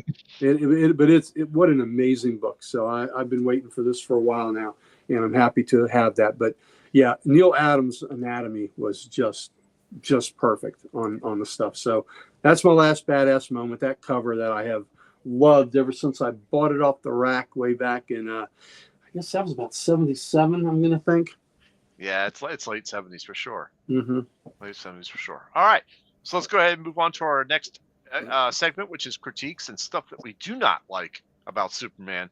what an amazing book. So I've been waiting for this for a while now, and I'm happy to have that. But yeah, Neil Adams' anatomy was just perfect on the stuff. So that's my last badass moment, that cover that I have loved ever since I bought it off the rack way back in I guess that was about 77, I'm gonna think. Yeah, it's late 70s for sure. Mm-hmm. Late 70s for sure. All right, so let's go ahead and move on to our next segment, which is critiques and stuff that we do not like about Superman.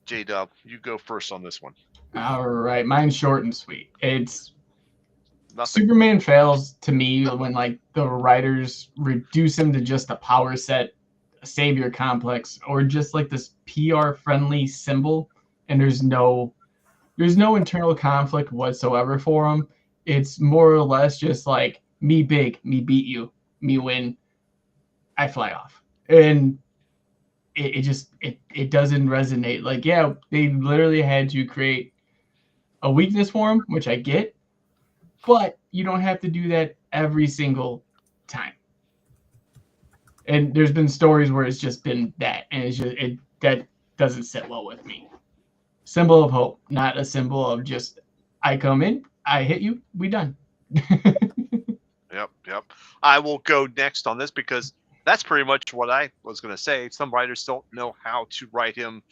J-Dub, you go first on this one. All right, mine's short and sweet. It's Nothing. Superman fails to me when like the writers reduce him to just a power set, a savior complex, or just like this PR friendly symbol, and there's no internal conflict whatsoever for him. It's more or less just like me big, me beat you, me win, I fly off. And it doesn't resonate. Like, yeah, they literally had to create a weakness for him, which I get. But you don't have to do that every single time. And there's been stories where it's just been that, and that doesn't sit well with me. Symbol of hope, not a symbol of just I come in, I hit you, we done. Yep. I will go next on this because that's pretty much what I was going to say. Some writers don't know how to write him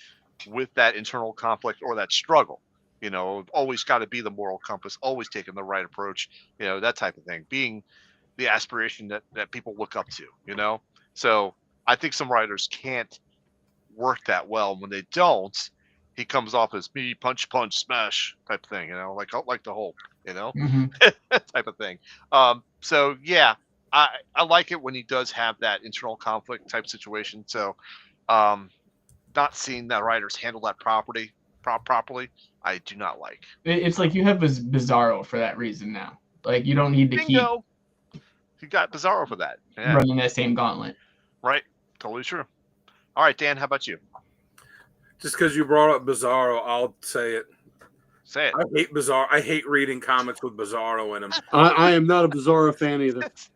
with that internal conflict or that struggle. Always got to be the moral compass, always taking the right approach, that type of thing, being the aspiration that people look up to, So I think some writers can't work that well. When they don't, he comes off as me, punch, smash type of thing, like the Hulk, Mm-hmm. type of thing. So yeah, I like it when he does have that internal conflict type situation. So not seeing that writers handle that properly, I do not like. It's like you have Bizarro for that reason now. Like you don't need to Bingo. You got Bizarro for that. keep running that same gauntlet. Right. Totally true. All right, Dan, how about you? Just because you brought up Bizarro, I'll say it. Say it. I hate Bizarro. I hate reading comics with Bizarro in them. I am not a Bizarro fan either. It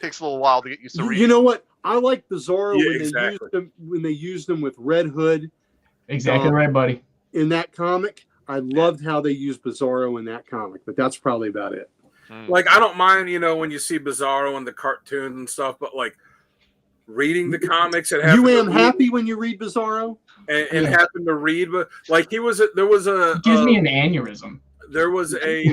takes a little while to get used to reading. You know what? I like Bizarro Yeah, when they used him with Red Hood. Exactly right, buddy. In that comic, I loved how they used Bizarro in that comic, but that's probably about it. Like, I don't mind, when you see Bizarro in the cartoons and stuff, but like reading the comics and you am happy when you read Bizarro and happen to read, but like there was a It gives me an aneurysm. There was a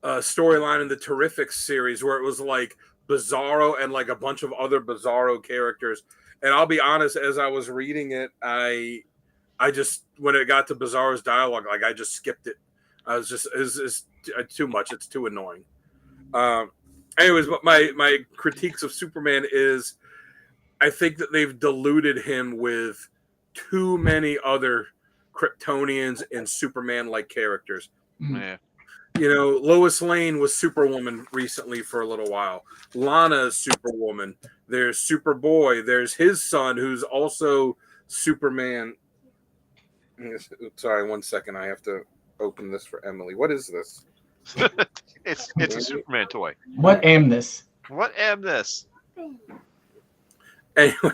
storyline in the Terrific series where it was like Bizarro and like a bunch of other Bizarro characters. And I'll be honest, as I was reading it, I just, when it got to Bizarro's dialogue, like I just skipped it. I was just is too much. It's too annoying. Anyways, but my critiques of Superman is, I think that they've diluted him with too many other Kryptonians and Superman-like characters. Yeah. You know, Lois Lane was Superwoman recently for a little while. Lana is Superwoman. There's Superboy. There's his son, who's also Superman. Sorry, 1 second. I have to open this for Emily. What is this? It's a Superman toy. What am this? What am this? Anyway,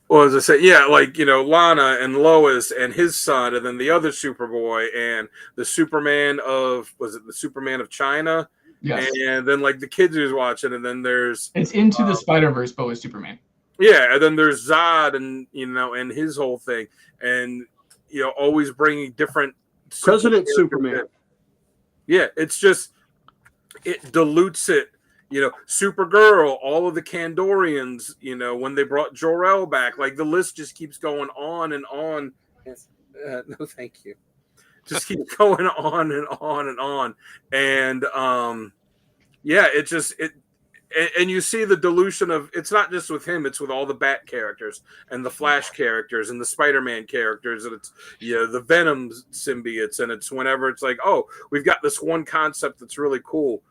well, as I say, yeah, like, you know, Lana and Lois and his son, and then the other Superboy and the Superman of, was it the Superman of China? Yes. And then like the kids who's watching, and then there's It's Into the Spider-Verse, but with Superman. yeah, and then there's Zod and, you know, and his whole thing, and, you know, always bringing different President Superman. Yeah, it's just, it dilutes it. You know, Supergirl, all of the Kandorians, you know, when they brought Jor-El back, like the list just keeps going on and on. No, thank you. Just keeps going on and on and on. And yeah, it just, and you see the dilution of, it's not just with him, it's with all the Bat characters and the Flash characters and the Spider-Man characters, and it's, you know, the Venom symbiotes, and it's whenever it's like, oh, we've got this one concept that's really cool,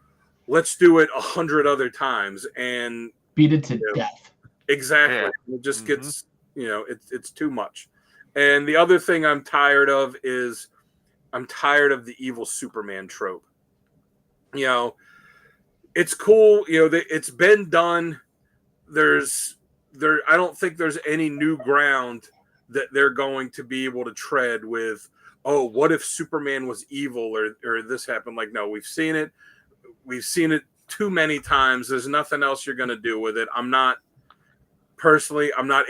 let's do it 100 other times and beat it to death. Exactly. Yeah. It just gets, you know, it's too much. And the other thing I'm tired of is I'm tired of the evil Superman trope. You know, it's cool, you know, it's been done. I don't think there's any new ground that they're going to be able to tread with, oh, what if Superman was evil or this happened? Like, no, we've seen it. We've seen it too many times. There's nothing else you're going to do with it. I'm not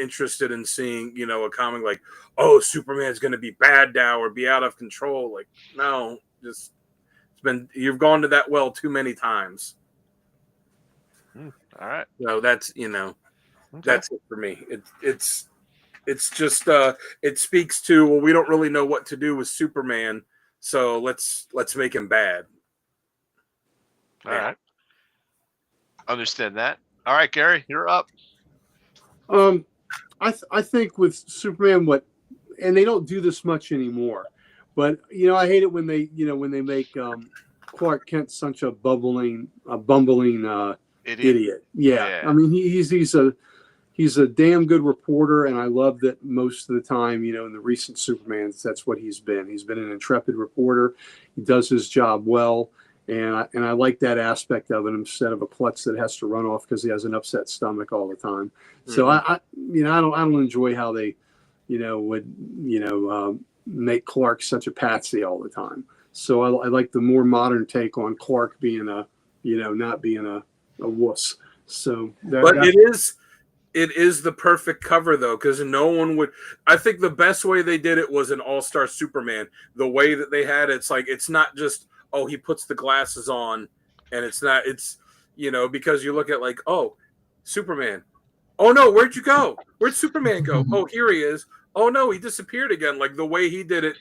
interested in seeing, you know, a comic like, oh, Superman's going to be bad now or be out of control. Like, no, just you've gone to that well too many times. All right. So that's, you know, that's it for me. It's just it speaks to, well, we don't really know what to do with Superman, so let's make him bad. All right. Understand that. All right, Gary, you're up. I think with Superman, and they don't do this much anymore, but, you know, I hate it when they make Clark Kent such a bumbling idiot. Yeah. I mean, he's a damn good reporter, and I love that most of the time, you know, in the recent Supermans, that's what he's been. He's been an intrepid reporter. He does his job well. And I like that aspect of it instead of a klutz that has to run off because he has an upset stomach all the time. Mm-hmm. So I don't enjoy how they, you know, would, you know, make Clark such a patsy all the time. So I like the more modern take on Clark being not being a wuss. So, it is the perfect cover though, because no one would. I think the best way they did it was an All-Star Superman. The way that they had it, it's like, it's not just, oh, he puts the glasses on, and it's, you know, because you look at like, oh, Superman. Oh no, where'd you go? Where'd Superman go? Oh, here he is. Oh no, he disappeared again. Like the way he did it,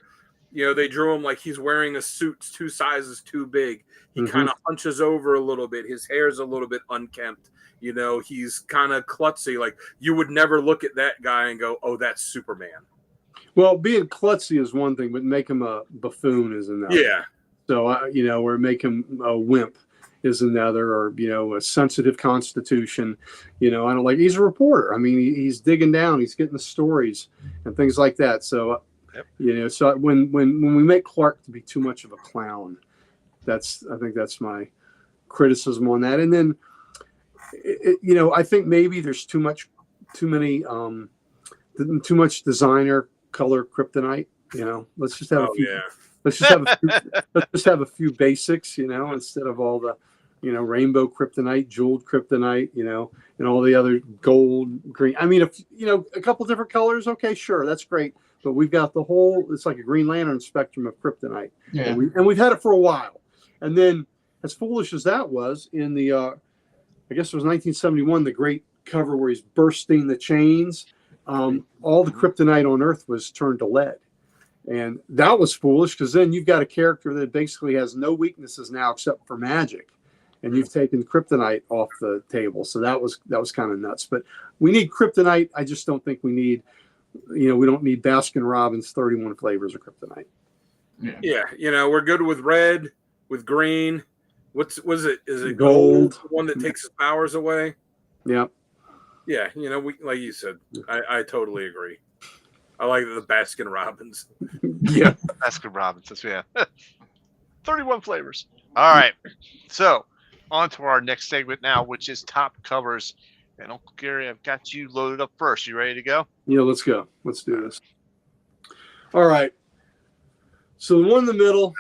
you know, they drew him like he's wearing a suit 2 sizes too big. He kind of hunches over a little bit. His hair's a little bit unkempt. You know, he's kind of klutzy. Like you would never look at that guy and go, oh, that's Superman. Well, being klutzy is one thing, but make him a buffoon is another. Yeah. So, you know, or make him a wimp is another, or, you know, a sensitive constitution. You know, I don't like, he's a reporter. I mean, he's digging down, he's getting the stories and things like that. So, you know, so when we make Clark to be too much of a clown, I think that's my criticism on that. And then, you know, I think maybe there's too much designer color kryptonite. You know, let's just have a few. Yeah. Let's just have a few basics, you know, instead of all the, you know, rainbow kryptonite, jeweled kryptonite, you know, and all the other gold, green. I mean, if, you know, a couple different colors, okay, sure, that's great. But we've got the whole, it's like a Green Lantern spectrum of kryptonite. Yeah. And we've had it for a while. And then, as foolish as that was, in the, I guess it was 1971, the great cover where he's bursting the chains, all the kryptonite on Earth was turned to lead. And that was foolish because then you've got a character that basically has no weaknesses now except for magic. And you've taken kryptonite off the table. So that was kind of nuts. But we need kryptonite. I just don't think we need, we don't need Baskin Robbins 31 flavors of kryptonite. Yeah, we're good with red, with green. Was it? Is it gold? The one that takes his powers away? Yeah. Yeah, we, like you said, I totally agree. I like the Baskin Robbins. Yeah. Baskin Robbins, yeah. 31 flavors. All right. So on to our next segment now, which is top covers. And Uncle Gary, I've got you loaded up first. You ready to go? Yeah, let's go. Let's do this. All right. So the one in the middle,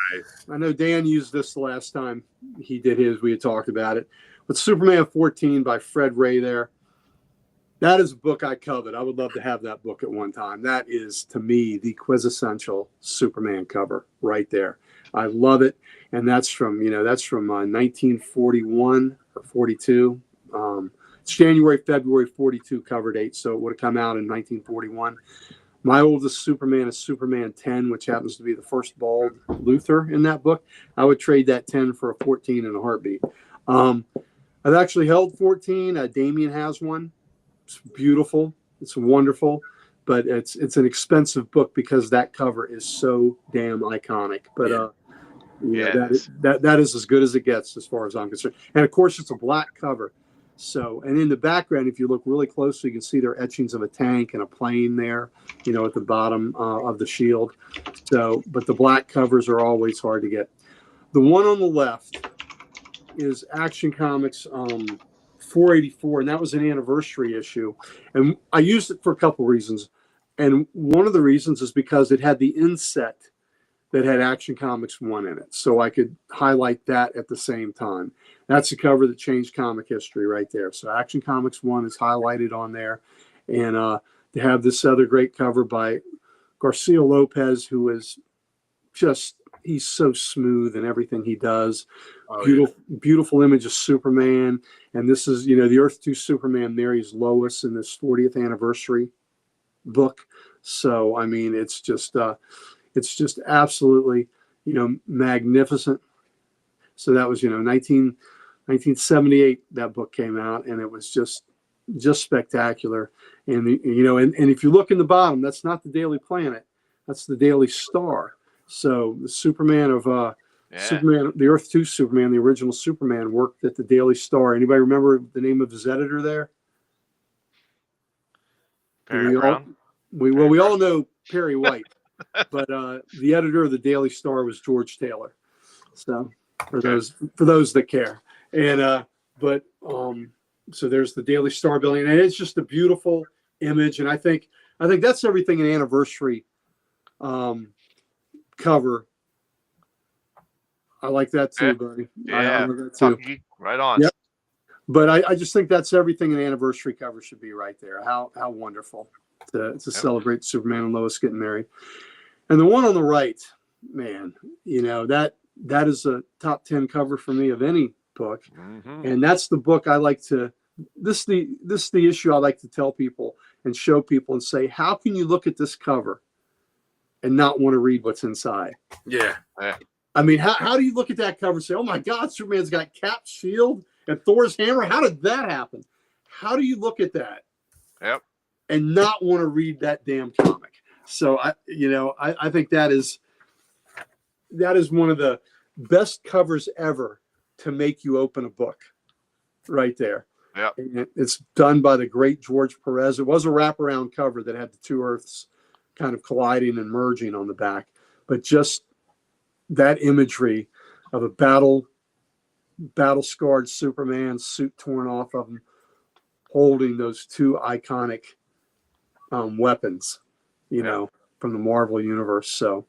I know Dan used this the last time he did his. We had talked about it. But Superman 14 by Fred Ray there. That is a book I covet. I would love to have that book at one time. That is, to me, the quintessential Superman cover right there. I love it. And that's from 1941 or 42. It's January, February 42 cover date. So it would have come out in 1941. My oldest Superman is Superman 10, which happens to be the first bald Luthor in that book. I would trade that 10 for a 14 in a heartbeat. I've actually held 14. Damien has one. It's beautiful. It's wonderful. But it's an expensive book because that cover is so damn iconic. But that is as good as it gets as far as I'm concerned. And of course, it's a black cover. So, and in the background, if you look really closely, you can see there are etchings of a tank and a plane there, at the bottom of the shield. So, but the black covers are always hard to get. The one on the left is Action Comics 484, and that was an anniversary issue. And I used it for a couple reasons. And one of the reasons is because it had the inset that had Action Comics 1 in it. So I could highlight that at the same time. That's the cover that changed comic history right there. So Action Comics 1 is highlighted on there. And to have this other great cover by Garcia Lopez, who is just, he's so smooth in everything he does. Beautiful image of Superman. And this is, the Earth 2 Superman marries Lois in this 40th anniversary book. So, I mean, it's just absolutely, magnificent. So that was, 1978, that book came out, and it was just spectacular. And, and if you look in the bottom, that's not the Daily Planet. That's the Daily Star. So the Superman of Superman, the Earth 2 Superman, the original Superman, worked at the Daily Star. Anybody remember the name of his editor there? Perry Brown. We all know Perry White. But the editor of the Daily Star was George Taylor. So for those that care. And so there's the Daily Star building, and it's just a beautiful image. And I think that's everything an anniversary cover. I like that too, buddy. Yeah, I like that too. Right on. Yep. But I just think that's everything an anniversary cover should be right there. How wonderful to celebrate Superman and Lois getting married. And the one on the right, man, that is a top 10 cover for me of any book. Mm-hmm. And that's the book I like to, this is the issue I like to tell people and show people and say, how can you look at this cover and not want to read what's inside? Yeah. I mean, how do you look at that cover and say, oh my God, Superman's got Cap's shield and Thor's hammer? How did that happen? How do you look at that? Yep. And not want to read that damn comic? So I think that is one of the best covers ever to make you open a book, right there. Yeah, it's done by the great George Perez. It was a wraparound cover that had the two Earths kind of colliding and merging on the back, but just that imagery of a battle-scarred Superman, suit torn off of him, holding those two iconic weapons. From the Marvel universe. So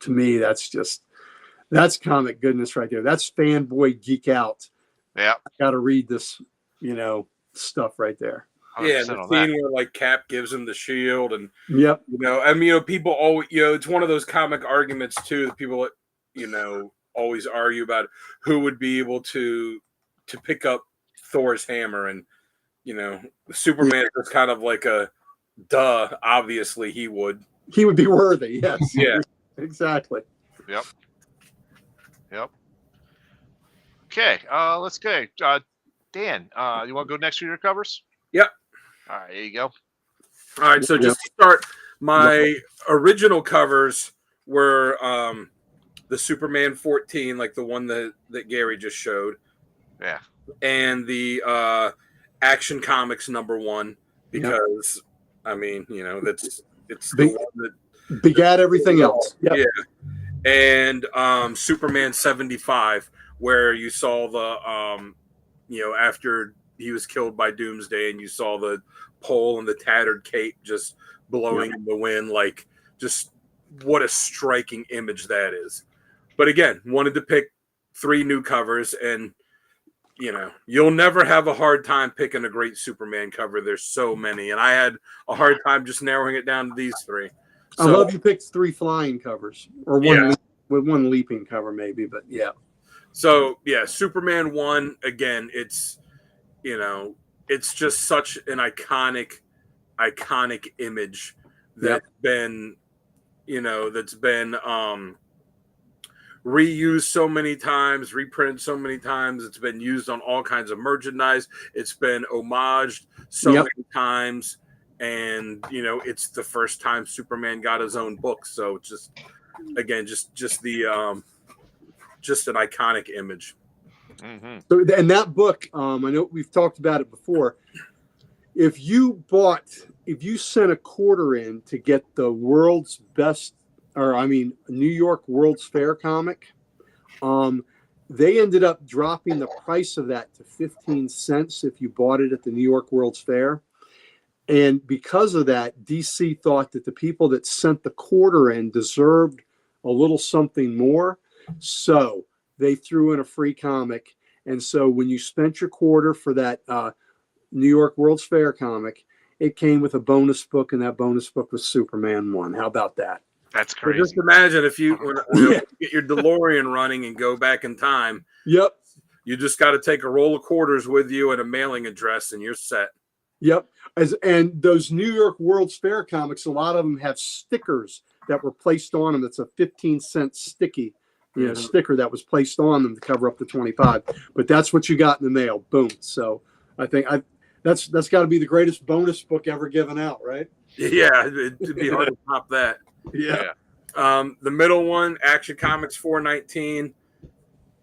to me, that's comic goodness right there. That's fanboy geek out. Yeah. I got to read this, stuff right there. Yeah. The scene where like Cap gives him the shield and, yep. People always, it's one of those comic arguments too, that people, always argue about who would be able to pick up Thor's hammer. And, Superman is kind of like a, duh, obviously he would. He would be worthy. Yes. Yeah. Exactly. Yep. Okay, let's go. Dan, you want to go next for your covers? Yep. All right, there you go. All right, so just to start, my original covers were the Superman 14, like the one that Gary just showed. Yeah. And the Action Comics #1, because I mean, it's the one that begat everything else. Yep. Yeah. And Superman 75, where you saw the after he was killed by Doomsday, and you saw the pole and the tattered cape just blowing in the wind, like just what a striking image that is. But again, wanted to pick 3 new covers, and you'll never have a hard time picking a great Superman cover. There's so many, and I had a hard time just narrowing it down to these 3. So, I love you picked 3 flying covers, or one leaping cover maybe, but yeah. So yeah, Superman 1, again, it's just such an iconic image that's been reused so many times, reprinted so many times. It's been used on all kinds of merchandise. It's been homaged so many times, and it's the first time Superman got his own book. So it's just an iconic image. Mm-hmm. So, and that book, I know we've talked about it before. If you sent a quarter in to get the world's best, New York World's Fair comic, they ended up dropping the price of that to 15 cents if you bought it at the New York World's Fair. And because of that, DC thought that the people that sent the quarter in deserved a little something more. So they threw in a free comic. And so when you spent your quarter for that New York World's Fair comic, it came with a bonus book, and that bonus book was Superman 1. How about that? That's crazy. So just imagine if you get your DeLorean running and go back in time. Yep. You just got to take a roll of quarters with you and a mailing address, and you're set. Yep. And those New York World's Fair comics, a lot of them have stickers that were placed on them. It's a 15-cent sticky sticker that was placed on them to cover up the 25. But that's what you got in the mail. Boom. So I think that's got to be the greatest bonus book ever given out, right? Yeah, it'd be hard to top that. Yeah. The middle one, Action Comics 419.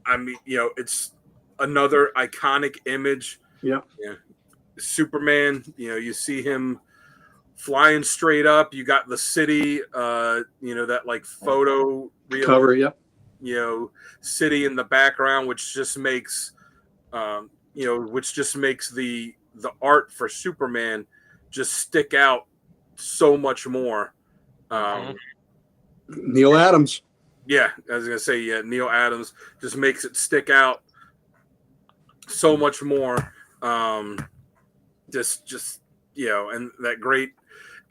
I mean, it's another iconic image. Yeah. Superman, you see him flying straight up. You got the city, that like photo real cover, city in the background, which just makes, the art for Superman just stick out so much more. Neil Adams. Yeah, I was gonna say, Neil Adams just makes it stick out so much more. And that great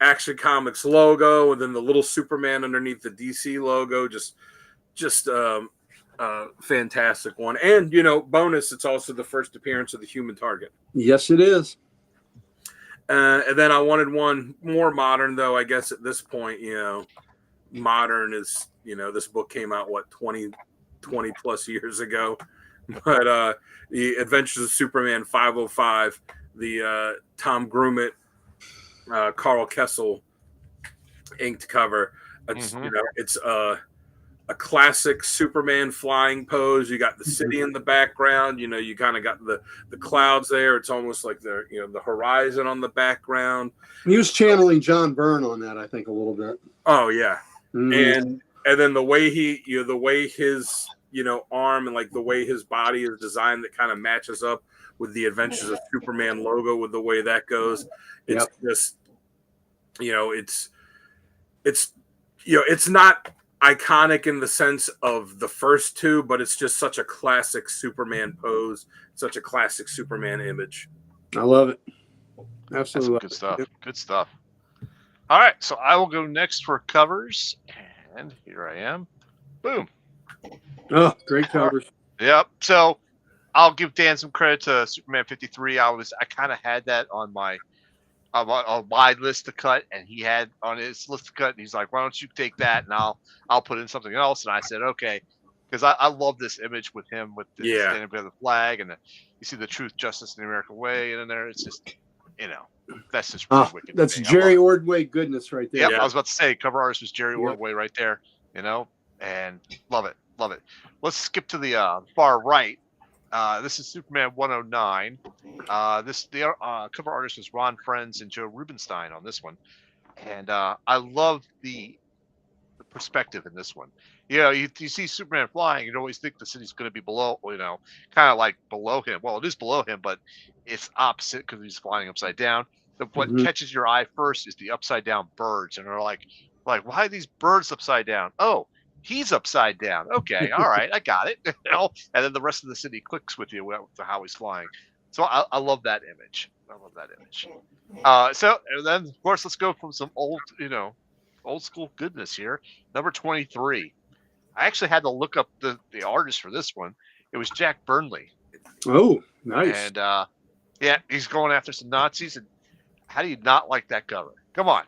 Action Comics logo, and then the little Superman underneath the DC logo, just fantastic one. And bonus, it's also the first appearance of the Human Target. Yes, it is. And then I wanted one more modern, though. I guess at this point, modern is, this book came out 20 plus years ago. But the Adventures of Superman 505, the Tom Grummett, Carl Kessel inked cover. It's it's a classic Superman flying pose. You got the city in the background. You kind of got the clouds there. It's almost like the the horizon on the background. He was channeling John Byrne on that, I think, a little bit. Oh yeah, and then the way his arm and like the way his body is designed, that kind of matches up with the Adventures of Superman logo, with the way that goes. It's just it's not iconic in the sense of the first 2, but it's just such a classic Superman pose, such a classic Superman image. I love it. Absolutely. Good stuff. Good stuff. All right, so I will go next for covers, and here I am. Boom. Oh, great covers. Yep. So I'll give Dan some credit to Superman 53. I kind of had that on my a wide list to cut, and he had on his list to cut, and he's like, "Why don't you take that, and I'll put in something else?" And I said, "Okay," because I love this image with him with the standing by the flag, and you see the truth, justice, and the American way, and in there, it's just, that's just really wicked. That's Jerry Ordway goodness right there. Yep, I was about to say, cover artist was Jerry Ordway right there, and love it. Let's skip to the far right. This is Superman 109. The cover artist was Ron Frenz and Joe Rubinstein on this one, and I love the perspective in this one. You see Superman flying, you always think the city's going to be below, kind of like below him. Well, it is below him, but it's opposite because he's flying upside down. What catches your eye first is the upside down birds, and they're like, why are these birds upside down? Oh, he's upside down. Okay, all right, I got it. And then the rest of the city clicks with you with how he's flying. So I love that image. So and then of course let's go from some old school goodness here. Number 23. I actually had to look up the artist for this one. It was Jack Burnley. Oh, nice. And he's going after some Nazis. And how do you not like that cover? Come on.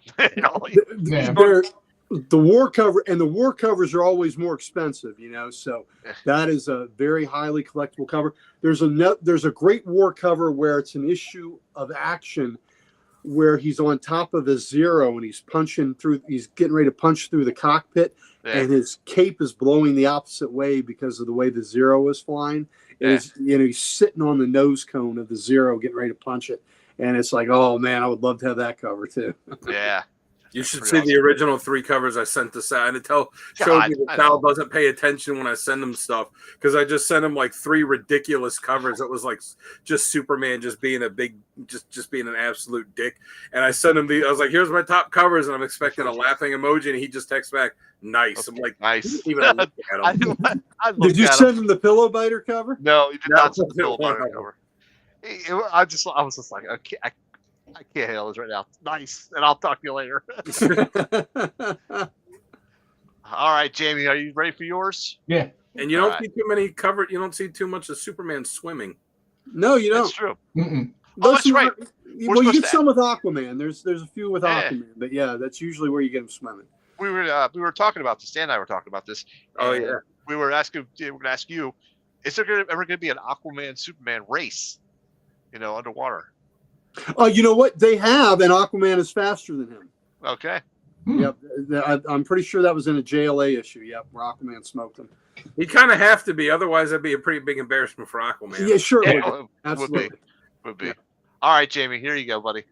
The war cover, and the war covers are always more expensive, so that is a very highly collectible cover. There's a great war cover where it's an issue of action where he's on top of a Zero and he's getting ready to punch through the cockpit, and his cape is blowing the opposite way because of the way the Zero is flying. And he's sitting on the nose cone of the Zero getting ready to punch it. And it's like, oh man, I would love to have that cover too. Yeah. You should see the original 3 covers I sent to Sal. And showed me that Sal doesn't pay attention when I send him stuff, because I just sent him like 3 ridiculous covers. It was like just Superman just being just being an absolute dick. And I sent him I was like, here's my top covers, and I'm expecting a laughing emoji, and he just texts back, nice. I'm like, nice. Even look at him. Did you send him the pillow biter cover? No, he did not send the pillow biter cover. I was just like, okay, I can't handle this right now. Nice, and I'll talk to you later. All right, Jamie, are you ready for yours? Yeah. And you don't see too many covered. You don't see too much of Superman swimming. No, you don't. That's true. That's right. Well, you get some with Aquaman. There's a few with Aquaman, but that's usually where you get them swimming. We were talking about this. Dan and I were talking about this. Oh yeah. We were asking. We're going to ask you: is there ever going to be an Aquaman Superman race? Underwater. Oh, you know what? They have, and Aquaman is faster than him. Okay. Yep. I'm pretty sure that was in a JLA issue. Yep, where Aquaman smoked him. He kind of have to be, otherwise that'd be a pretty big embarrassment for Aquaman. Yeah, sure. Yeah, Absolutely. Would be. Yeah. All right, Jamie, here you go, buddy.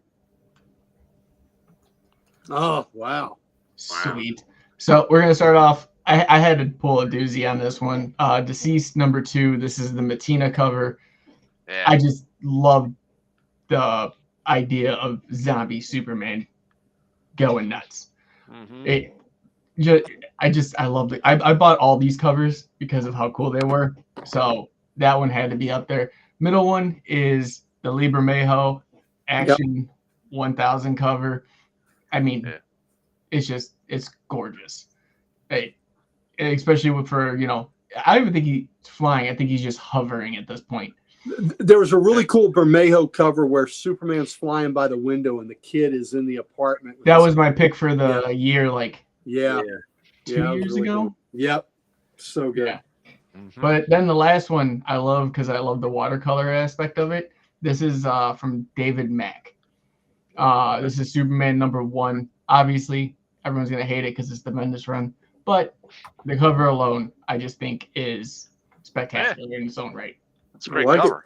Oh, wow. Sweet. So we're going to start off. I had to pull a doozy on this one. Deceased number 2. This is the Matina cover. Yeah. I just love the idea of zombie Superman going nuts. I loved it. I bought all these covers because of how cool they were. So that one had to be up there. Middle one is the Liber Mayho Action 1000 cover. I mean, it's gorgeous. Especially for, I don't even think he's flying. I think he's just hovering at this point. There was a really cool Bermejo cover where Superman's flying by the window and the kid is in the apartment. That was my pick for the year, 2 years really ago. Cool. Yep. So good. Yeah. But then the last one I love because I love the watercolor aspect of it. This is from David Mack. This is Superman number 1. Obviously, everyone's going to hate it because it's the Bendis run. But the cover alone, I just think is spectacular in its own right. It's a great cover.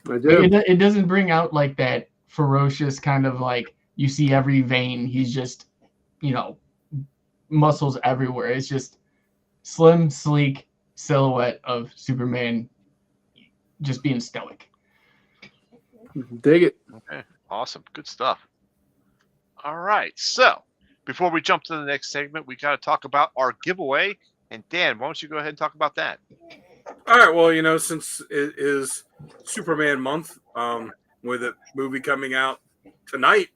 I do. It doesn't bring out that ferocious kind of you see every vein. He's just, muscles everywhere. It's just slim, sleek silhouette of Superman just being stoic. Dig it. Okay. Awesome. Good stuff. All right. So before we jump to the next segment, we got to talk about our giveaway. And Dan, why don't you go ahead and talk about that? All right. Well, since it is Superman month, with a movie coming out tonight,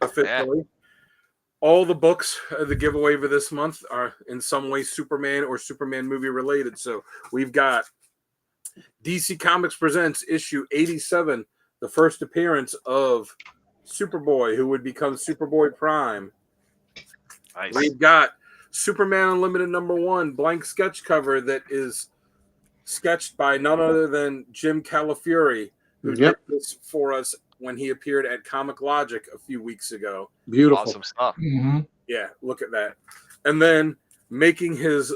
officially, all the books, the giveaway for this month are in some way Superman or Superman movie related. So we've got DC Comics Presents issue 87, the first appearance of Superboy, who would become Superboy Prime. Nice. We've got Superman Unlimited #1 blank sketch cover that is sketched by none other than Jim Calafiore, who did this for us when he appeared at Comic Logic a few weeks ago. Beautiful. Awesome stuff. Mm-hmm. Yeah, look at that. And then making his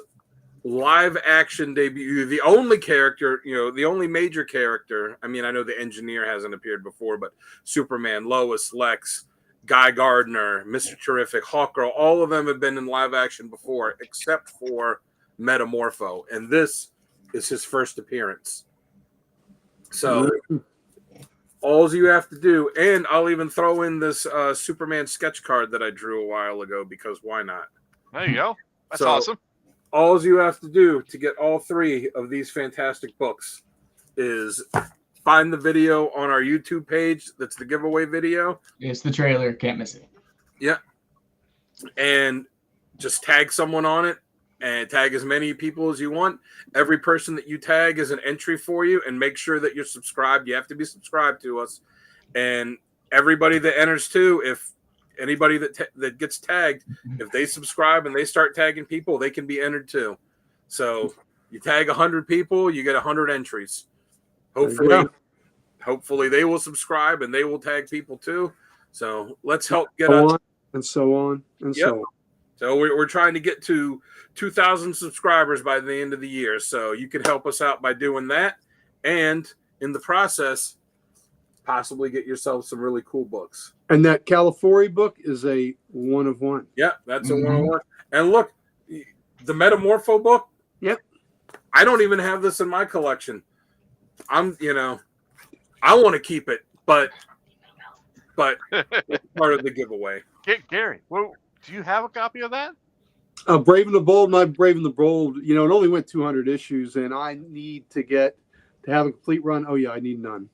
live action debut, the only character, the only major character. I mean, I know the Engineer hasn't appeared before, but Superman, Lois, Lex, Guy Gardner, Mr. Terrific, Hawkgirl, all of them have been in live action before, except for Metamorpho. And this is his first appearance. So all you have to do, and I'll even throw in this Superman sketch card that I drew a while ago, because why not? There you go. That's awesome. All you have to do to get all 3 of these fantastic books is find the video on our YouTube page. That's the giveaway video. It's the trailer. Can't miss it. Yeah. And just tag someone on it and tag as many people as you want. Every person that you tag is an entry for you, and make sure that you're subscribed. You have to be subscribed to us. And everybody that enters too, if anybody that gets tagged, if they subscribe and they start tagging people, they can be entered too. So you tag 100 people, you get 100 entries. Hopefully they will subscribe and they will tag people too. So let's help get on and so on and so on. So we're trying to get to 2,000 subscribers by the end of the year. So you can help us out by doing that, and in the process, possibly get yourself some really cool books. And that California book is a 1 of 1. Yeah, that's a 1 of 1. And look, the Metamorpho book. Yep. I don't even have this in my collection. I want to keep it, but it's part of the giveaway. Gary, do you have a copy of that? Brave and the Bold. My Brave and the Bold. It only went 200 issues, and I need to have a complete run. Oh yeah, I need none.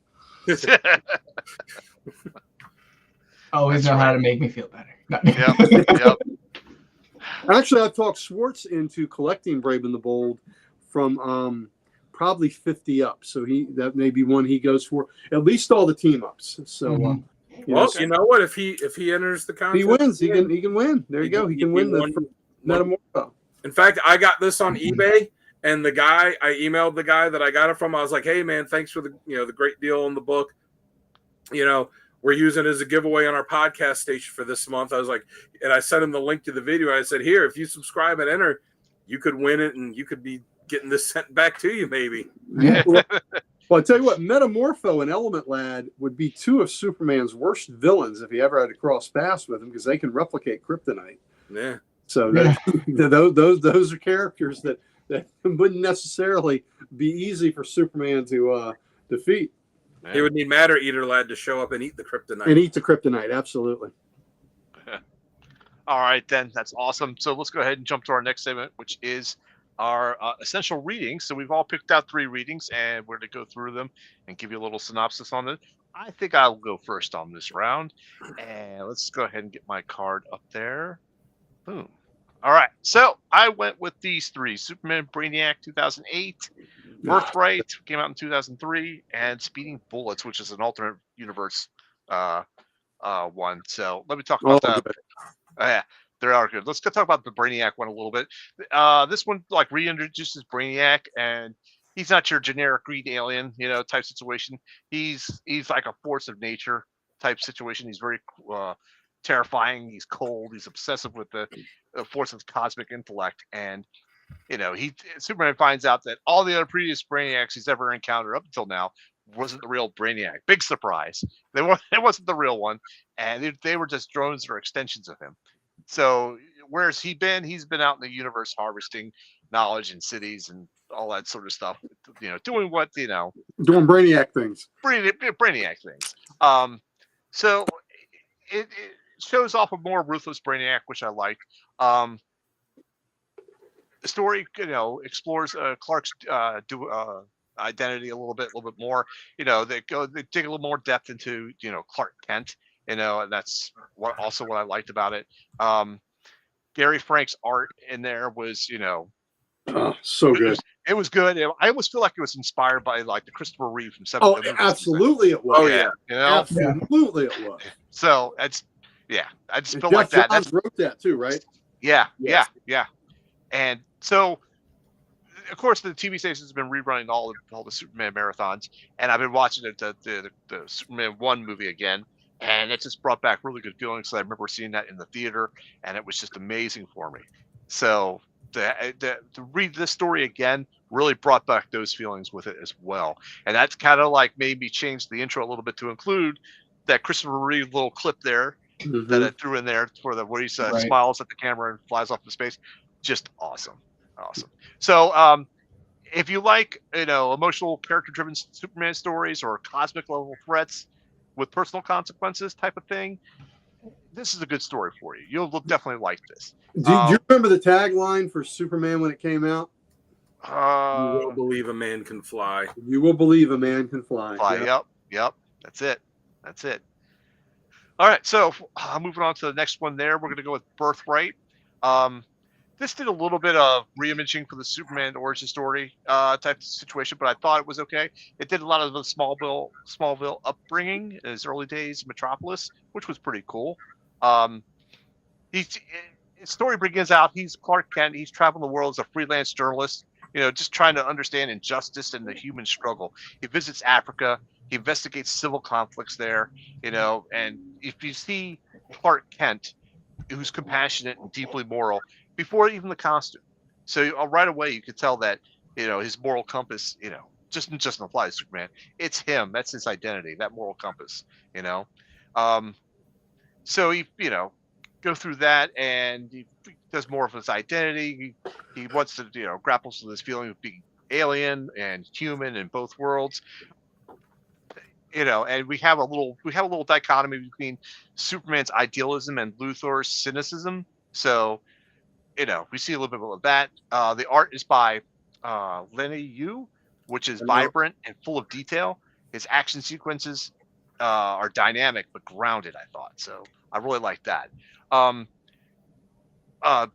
Always know how to make me feel better. Yep. Actually, I've talked Schwartz into collecting Brave and the Bold from probably 50 up. So that may be one he goes for. At least all the team ups. So you know what? If he enters the contest, he wins. He can win. There you go. He can win the Metamorpho. In fact, I got this on eBay, and I emailed the guy that I got it from. I was like, "Hey man, thanks for the the great deal on the book. We're using it as a giveaway on our podcast station for this month." I was like, and I sent him the link to the video. I said, "Here, if you subscribe and enter, you could win it, and you could be getting this sent back to you, maybe." Yeah. Well, I tell you what, Metamorpho and Element Lad would be 2 of Superman's worst villains if he ever had to cross paths with him, because they can replicate kryptonite. Yeah. So those are characters that wouldn't necessarily be easy for Superman to defeat. Man. He would need Matter Eater Lad to show up and eat the kryptonite. And eat the kryptonite, absolutely. All right, then. That's awesome. So let's go ahead and jump to our next segment, which is our essential readings. So we've all picked out 3 readings, and we're going to go through them and give you a little synopsis on it. I think I'll go first on this round. And let's go ahead and get my card up there. Boom. All right. So I went with these 3. Superman Brainiac 2008, Birthright came out in 2003, and Speeding Bullets, which is an alternate universe one. So let me talk about that. Yeah, they are good. Let's go talk about the Brainiac one a little bit. This one reintroduces Brainiac, and he's not your generic green alien, type situation. He's like a force of nature type situation. He's very terrifying. He's cold. He's obsessive with the force of cosmic intellect, and Superman finds out that all the other previous Brainiacs he's ever encountered up until now wasn't the real Brainiac. Big surprise. It wasn't the real one, and they were just drones or extensions of him. So where's he been? He's been out in the universe harvesting knowledge in cities and all that sort of stuff. Doing what doing Brainiac things. Brainiac things. So it shows off a more ruthless Brainiac, which I like. The story, explores Clark's identity a little bit more. They dig a little more depth into Clark Kent. And that's what I liked about it. Gary Frank's art in there was so good. It was good. I almost feel like it was inspired by like the Christopher Reeve from 7. Oh, absolutely it was. Oh yeah, absolutely it was. So I just feel Jeff like that. Johns wrote that too, right? Yeah. Yes. And so, of course, the TV stations have been rerunning all the Superman marathons, and I've been watching the Superman 1 movie again, and it just brought back really good feelings. I remember seeing that in the theater, and it was just amazing for me. So to read this story again really brought back those feelings with it as well, and that's kind of like made me change the intro a little bit to include that Christopher Reeve little clip there that I threw in there for where he smiles at the camera and flies off into space. Just awesome. So if you like, emotional character-driven Superman stories or cosmic level threats with personal consequences type of thing, this is a good story for you. You'll definitely like this. Do you remember the tagline for Superman when it came out? You will believe a man can fly. You will believe a man can fly. Yep. That's it. All right, so moving on to the next one there, we're going to go with Birthright. This did a little bit of reimaging for the Superman origin story type of situation, but I thought it was okay. It did a lot of the Smallville upbringing in his early days in Metropolis, which was pretty cool. His story begins out, he's Clark Kent. He's traveling the world as a freelance journalist, just trying to understand injustice and the human struggle. He visits Africa. He investigates civil conflicts there, and if you see Clark Kent, who's compassionate and deeply moral, before even the costume. So right away you could tell that, his moral compass, just doesn't apply to Superman. It's him. That's his identity, that moral compass, So he, go through that, and he does more of his identity. He wants to, grapples with this feeling of being alien and human in both worlds. And we have a little dichotomy between Superman's idealism and Luthor's cynicism. So, we see a little bit of that. The art is by Lenny Yu, which is vibrant and full of detail. His action sequences are dynamic but grounded, I thought. So I really like that.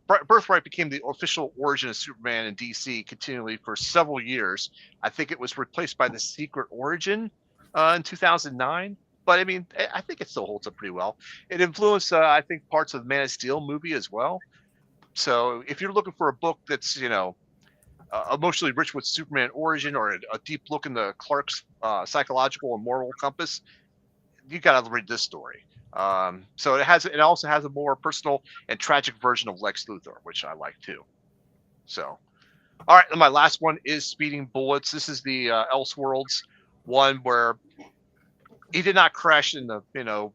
Birthright became the official origin of Superman in DC continually for several years. I think it was replaced by the Secret Origin in 2009. But I mean, I think it still holds up pretty well. It influenced, I think, parts of the Man of Steel movie as well. So if you're looking for a book that's, emotionally rich with Superman origin or a deep look into Clark's psychological and moral compass, you got to read this story. So it also has a more personal and tragic version of Lex Luthor, which I like too. So, all right, and my last one is Speeding Bullets. This is the Elseworlds one where he did not crash in the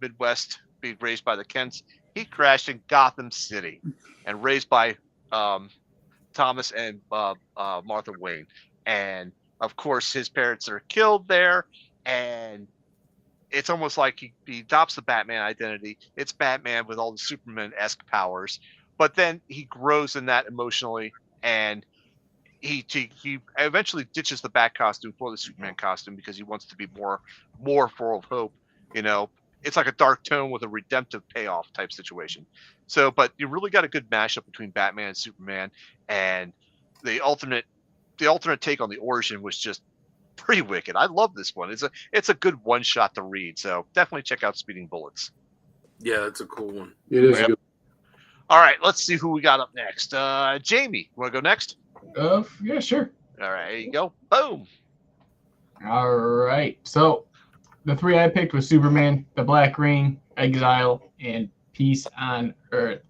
Midwest, being raised by the Kents. He crashed in Gotham City and raised by Thomas and Martha Wayne. And of course, his parents are killed there. And it's almost like he adopts the Batman identity. It's Batman with all the Superman-esque powers. But then he grows in that emotionally. And he eventually ditches the Bat costume for the Superman costume because he wants to be more full of hope. It's like a dark tone with a redemptive payoff type situation. So, but you really got a good mashup between Batman and Superman, and the alternate take on the origin was just pretty wicked. I love this one. It's a good one shot to read. So definitely check out Speeding Bullets. Yeah, that's a cool one. It is good. All right, let's see who we got up next. Jamie, want to go next? Yeah, sure. All right, there you go. Boom. All right. So the three I picked was Superman, The Black Ring, Exile, and Peace on Earth.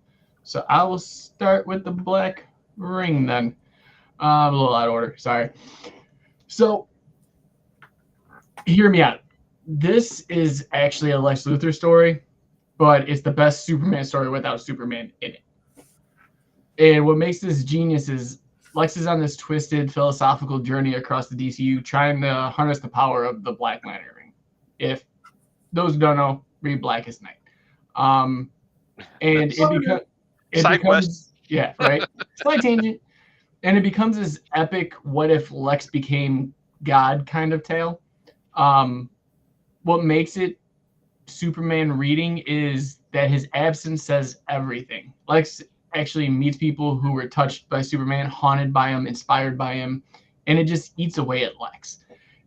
So I will start with The Black Ring then. A little out of order, sorry. So hear me out. This is actually a Lex Luthor story, but it's the best Superman story without Superman in it. And what makes this genius is Lex is on this twisted philosophical journey across the DCU trying to harness the power of the Black Lantern Ring. If those who don't know, read Blackest Night. And it becomes yeah, right? Slight tangent. And it becomes this epic what if Lex became God kind of tale. What makes it Superman reading is that his absence says everything. Lex actually meets people who were touched by Superman, haunted by him, inspired by him, and it just eats away at Lex.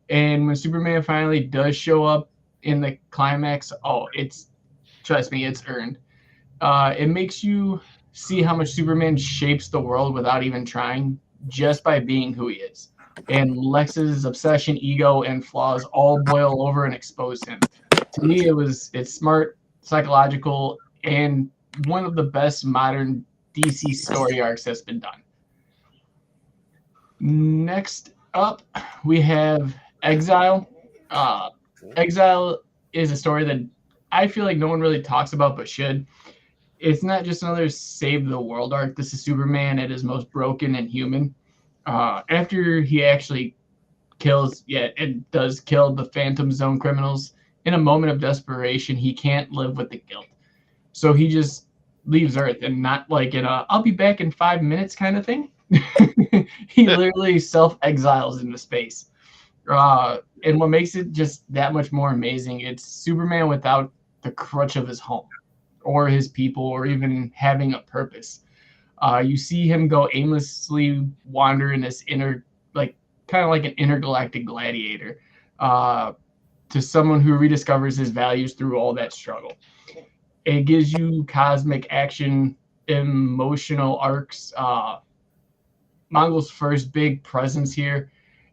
And when Superman finally does show up in the climax, trust me, it's earned. It makes you see how much Superman shapes the world without even trying, just by being who he is. And Lex's obsession, ego, and flaws all boil over and expose him. To me, it's smart, psychological, and one of the best modern DC story arcs that's been done. Next up, we have Exile. Exile is a story that I feel like no one really talks about but should. It's not just another save the world arc. This is Superman at his most broken and human. After he actually it does kill the Phantom Zone criminals, in a moment of desperation, he can't live with the guilt. So he just leaves Earth, and not like in a I'll be back in 5 minutes kind of thing. He literally self-exiles into space. And what makes it just that much more amazing, it's Superman without the crutch of his home or his people or even having a purpose. You see him go aimlessly wander in this kind of like an intergalactic gladiator, to someone who rediscovers his values through all that struggle. It gives you cosmic action, emotional arcs. Mongol's first big presence here,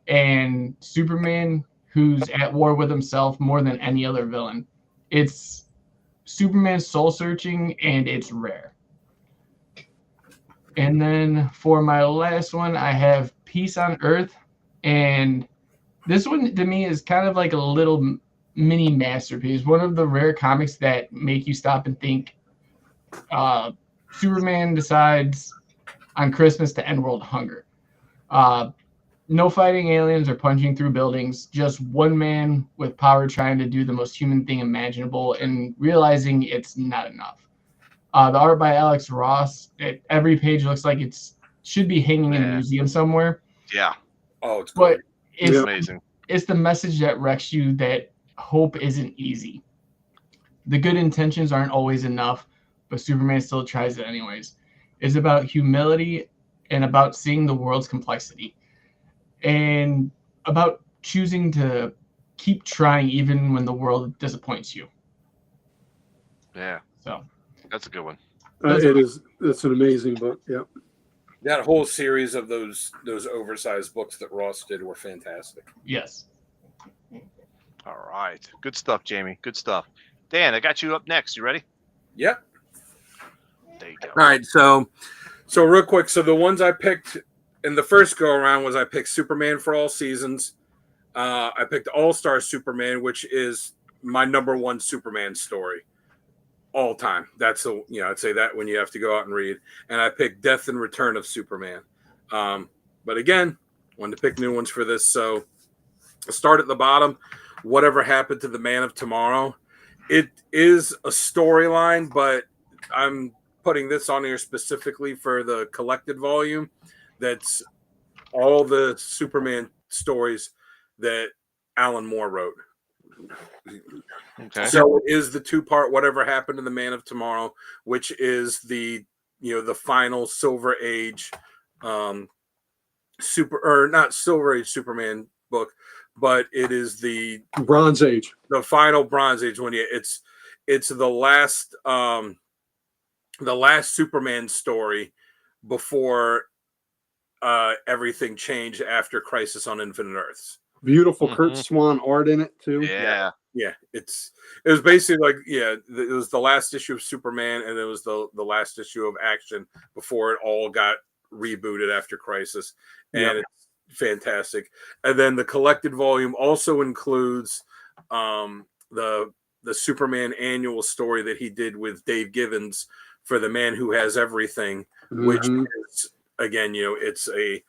and Superman, who's at war with himself more than any other villain. It's Superman's soul searching, and it's rare. And then for my last one, I have Peace on Earth. And this one to me is kind of like a little mini masterpiece. One of the rare comics that make you stop and think. Superman decides on Christmas to end world hunger. No fighting aliens or punching through buildings, just one man with power trying to do the most human thing imaginable and realizing it's not enough. The art by Alex Ross, every page looks like it should be hanging in a museum somewhere. Yeah. Oh, it's great. But it's amazing. It's the message that wrecks you that hope isn't easy. The good intentions aren't always enough, but Superman still tries it anyways. It's about humility and about seeing the world's complexity and about choosing to keep trying even when the world disappoints you. Yeah. So that's a good one. It is. That's an amazing book. Yeah. That whole series of those oversized books that Ross did were fantastic. Yes. All right. Good stuff, Jamie. Good stuff. Dan, I got you up next. You ready? Yep. There you go. All right. So real quick. So the ones I picked in the first go around was I picked Superman for All Seasons. I picked All-Star Superman, which is my number one Superman story all time. That's I'd say that when you have to go out and read. And I picked Death and Return of Superman. But again, wanted to pick new ones for this. So I'll start at the bottom. Whatever Happened to the Man of Tomorrow. It is a storyline, but I'm putting this on here specifically for the collected volume. That's all the Superman stories that Alan Moore wrote. Okay. So it is the 2-part Whatever Happened to the Man of Tomorrow, which is the final Silver Age not Silver Age Superman book, but it is the Bronze Age. The final Bronze Age one. Yeah, it's the last Superman story before everything changed after Crisis on Infinite Earths. Beautiful Kurt Swan art in it too. Yeah. It was basically like it was the last issue of Superman, and it was the last issue of Action before it all got rebooted after Crisis, and it's fantastic. And then the collected volume also includes the Superman annual story that he did with Dave Gibbons for The Man Who Has Everything, which is, again, it's a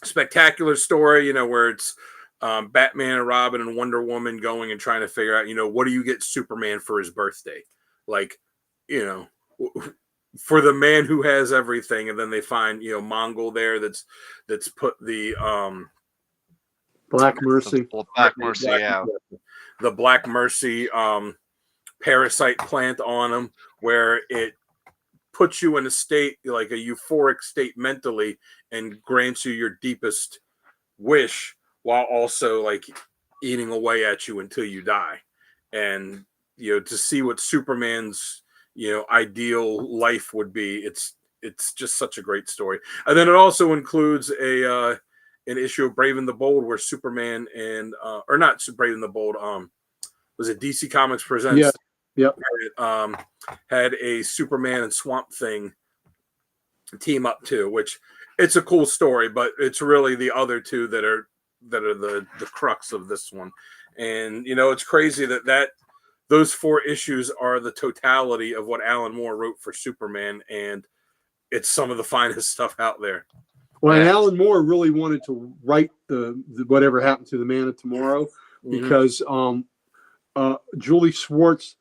spectacular story, where it's Batman and Robin and Wonder Woman going and trying to figure out, what do you get Superman for his birthday? Like, for the man who has everything. And then they find, Mongol there that's put the Black Mercy. The Black Mercy parasite plant on him, where it puts you in a state, like a euphoric state mentally, and grants you your deepest wish while also like eating away at you until you die. And to see what Superman's, ideal life would be. It's just such a great story. And then it also includes an issue of Brave and the Bold where Superman and or not Brave and the Bold, was it DC Comics Presents? Yeah. Yep. Had a Superman and Swamp Thing team up too, which it's a cool story, but it's really the other two that are the crux of this one. And it's crazy that those 4 issues are the totality of what Alan Moore wrote for Superman, and it's some of the finest stuff out there. Well, and Alan Moore really wanted to write the whatever happened to the Man of Tomorrow, because Julie Schwartz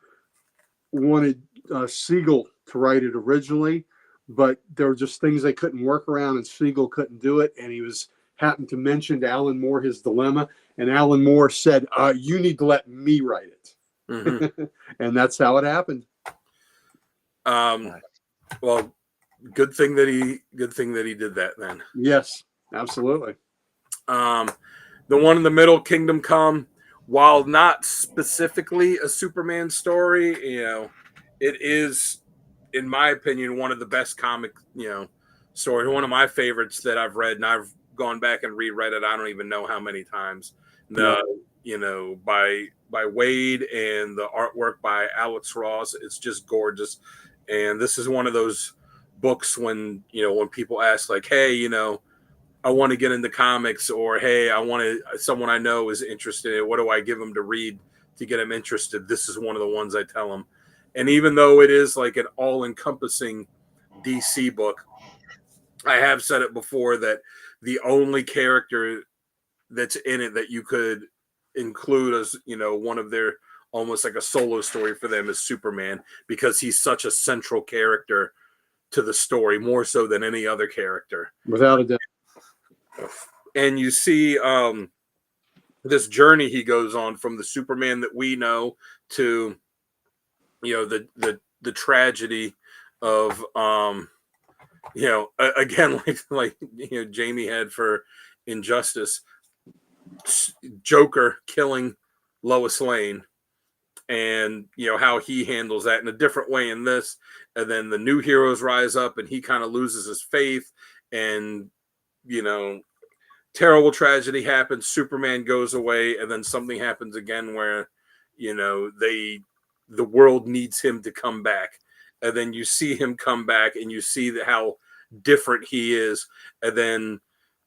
wanted Siegel to write it originally, but there were just things they couldn't work around, and Siegel couldn't do it. And he happened to mention to Alan Moore his dilemma, and Alan Moore said, "You need to let me write it," and that's how it happened. Well, good thing that he did that then. Yes, absolutely. The one in the middle, Kingdom Come, while not specifically a Superman story, it is, in my opinion, one of the best comic, stories. One of my favorites that I've read, and I've gone back and reread it. I don't even know how many times. By Wade and the artwork by Alex Ross, it's just gorgeous. And this is one of those books when people ask like, hey, I want to get into comics, or hey, someone I know is interested in it. What do I give them to read to get them interested? This is one of the ones I tell them. And even though it is like an all-encompassing DC book, I have said it before that the only character that's in it that you could include as, one of their almost like a solo story for them is Superman, because he's such a central character to the story, more so than any other character. Without a doubt. And you see this journey he goes on from the Superman that we know to, the tragedy of, again, like Jamie had for Injustice, Joker killing Lois Lane, and how he handles that in a different way in this. And then the new heroes rise up, and he kind of loses his faith, and terrible tragedy happens. Superman goes away, and then something happens again where the world needs him to come back, and then you see him come back, and you see how different he is, and then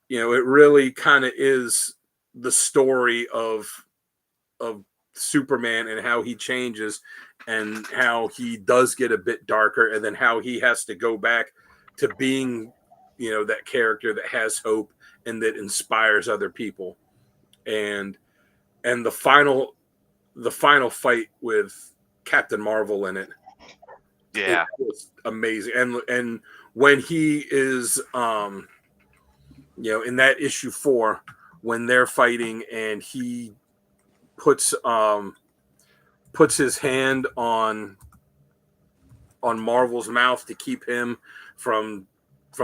it really kind of is the story of Superman and how he changes and how he does get a bit darker, and then how he has to go back to being that character that has hope and that inspires other people. And the final fight with Captain Marvel in it, it was amazing. And when he is in that issue 4, when they're fighting and he puts his hand on Marvel's mouth to keep him from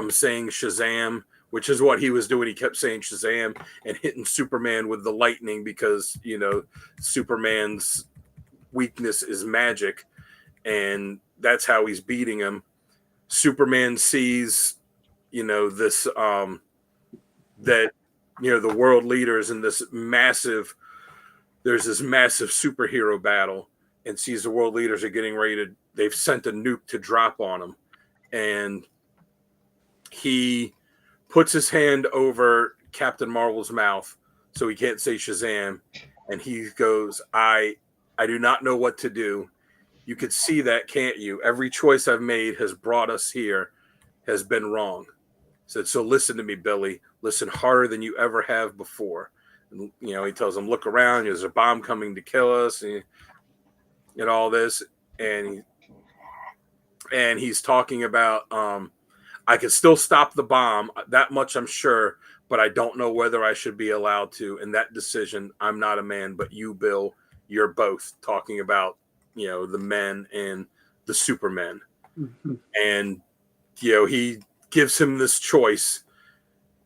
saying Shazam, which is what he was doing. He kept saying Shazam and hitting Superman with the lightning because, Superman's weakness is magic, and that's how he's beating him. Superman sees, this, that, the world leaders in this massive, there's this massive superhero battle, and sees the world leaders are getting ready they've sent a nuke to drop on him. And he puts his hand over Captain Marvel's mouth so he can't say Shazam. And he goes, I do not know what to do. You could see that, can't you? Every choice I've made has brought us here, has been wrong. Said, so listen to me, Billy. Listen harder than you ever have before. And, he tells him, look around. There's a bomb coming to kill us, and all this. And he's talking about, I can still stop the bomb. That much I'm sure, but I don't know whether I should be allowed to. In that decision, I'm not a man, but you, Bill, you're both. Talking about, the men and the Supermen. Mm-hmm. And, he gives him this choice.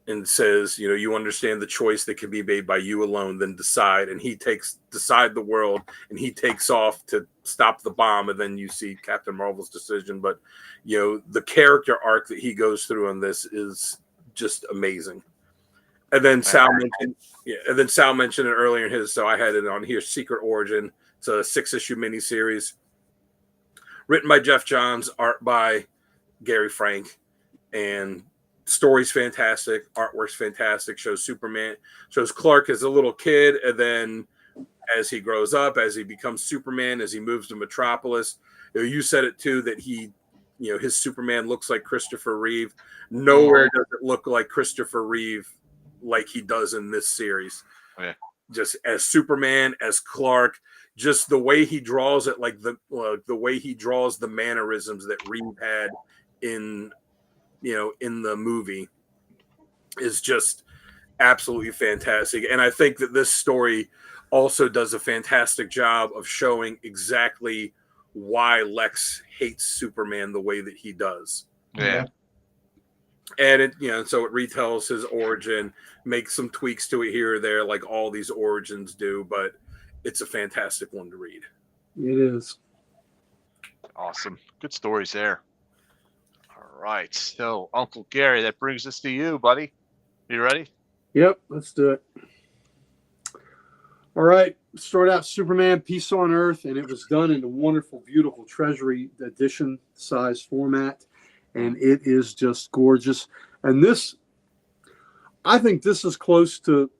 and says, you understand the choice that can be made by you alone, then decide. And he decide the world, and he takes off to stop the bomb. And then you see Captain Marvel's decision. But, the character arc that he goes through on this is just amazing. And then Sal mentioned it earlier in his, so I had it on here, Secret Origin. It's a 6-issue miniseries written by Jeff Johns, art by Gary Frank, and story's fantastic, artwork's fantastic, shows Clark as a little kid, and then as he grows up, as he becomes Superman, as he moves to Metropolis. You said it too, that he, his Superman looks like Christopher Reeve. Nowhere does it look like Christopher Reeve like he does in this series. Yeah. Just as Superman, as Clark, just the way he draws it, like the way he draws the mannerisms that Reeve had in the movie is just absolutely fantastic. And I think that this story also does a fantastic job of showing exactly why Lex hates Superman the way that he does. Yeah. And it, so it retells his origin, makes some tweaks to it here or there, like all these origins do, but it's a fantastic one to read. It is. Awesome. Good stories there. All right. So, Uncle Gary, that brings us to you, buddy. You ready? Yep, let's do it. All right. Start out Superman, Peace on Earth, and it was done in a wonderful, beautiful Treasury edition size format. And it is just gorgeous. And this, I think this is close to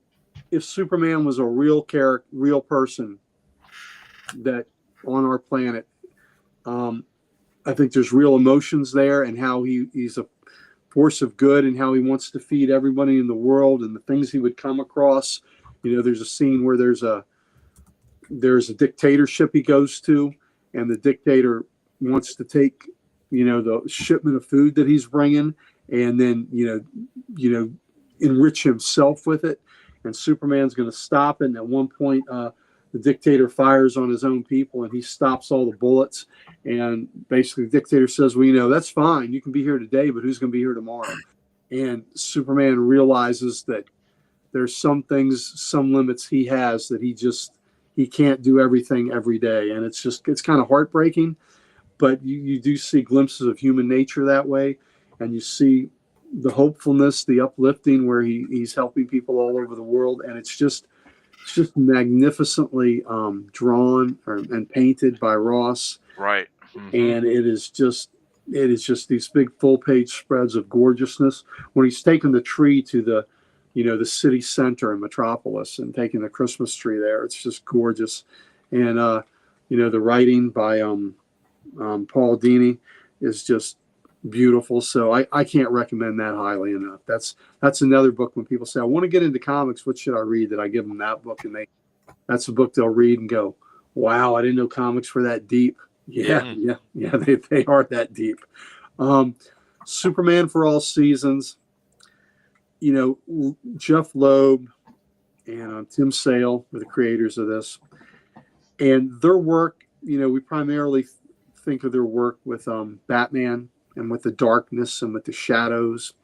if Superman was a real character, real person that on our planet. I think there's real emotions there, and how he's a force of good, and how he wants to feed everybody in the world, and the things he would come across. There's a scene where there's a dictatorship he goes to, and the dictator wants to take the shipment of food that he's bringing, and then enrich himself with it. And Superman's going to stop it. And at one point, the dictator fires on his own people, and he stops all the bullets. And basically, the dictator says, "Well, that's fine. You can be here today, but who's going to be here tomorrow?" And Superman realizes that there's some things, some limits he has, that he can't do everything every day, and it's kind of heartbreaking. But you do see glimpses of human nature that way, and you see the hopefulness, the uplifting, where he's helping people all over the world, and it's just magnificently drawn and painted by Ross. Right. Mm-hmm. And it is just these big full page spreads of gorgeousness. When he's taking the tree to the city center in Metropolis and taking the Christmas tree there, it's just gorgeous. And the writing by Paul Dini is just beautiful. So I can't recommend that highly enough. That's another book when people say, I want to get into comics, what should I read? That I give them that book, and that's a book they'll read and go, wow, I didn't know comics were that deep. Yeah, they are that deep. Superman for All Seasons, Jeff Loeb and Tim Sale were the creators of this, and their work, we primarily think of their work with Batman and with the darkness and with the shadows.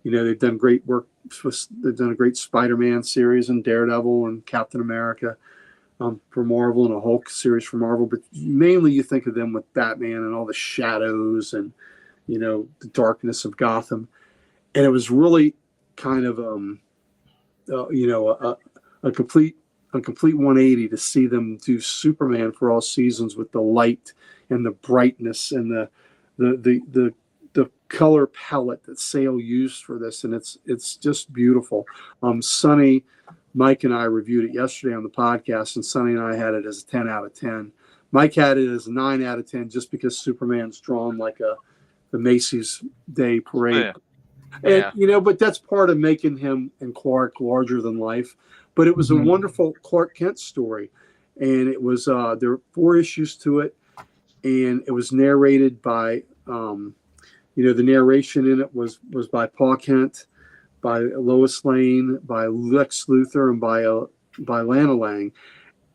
They've done great work. They've done a great Spider-Man series and Daredevil and Captain America for Marvel, and a Hulk series for Marvel. But mainly you think of them with Batman and all the shadows and, the darkness of Gotham. And it was really kind of, a complete 180 to see them do Superman for All Seasons with the light and the brightness and the color palette that Sale used for this, and it's just beautiful. Sonny, Mike and I reviewed it yesterday on the podcast, and Sonny and I had it as a 10 out of 10. Mike had it as a 9 out of 10 just because Superman's drawn like the Macy's Day Parade. And but that's part of making him and Clark larger than life. But it was a wonderful Clark Kent story, and it was there were 4 issues to it, and it was narrated by the narration in it was by Paul Kent, by Lois Lane, by Lex Luthor, and by Lana Lang.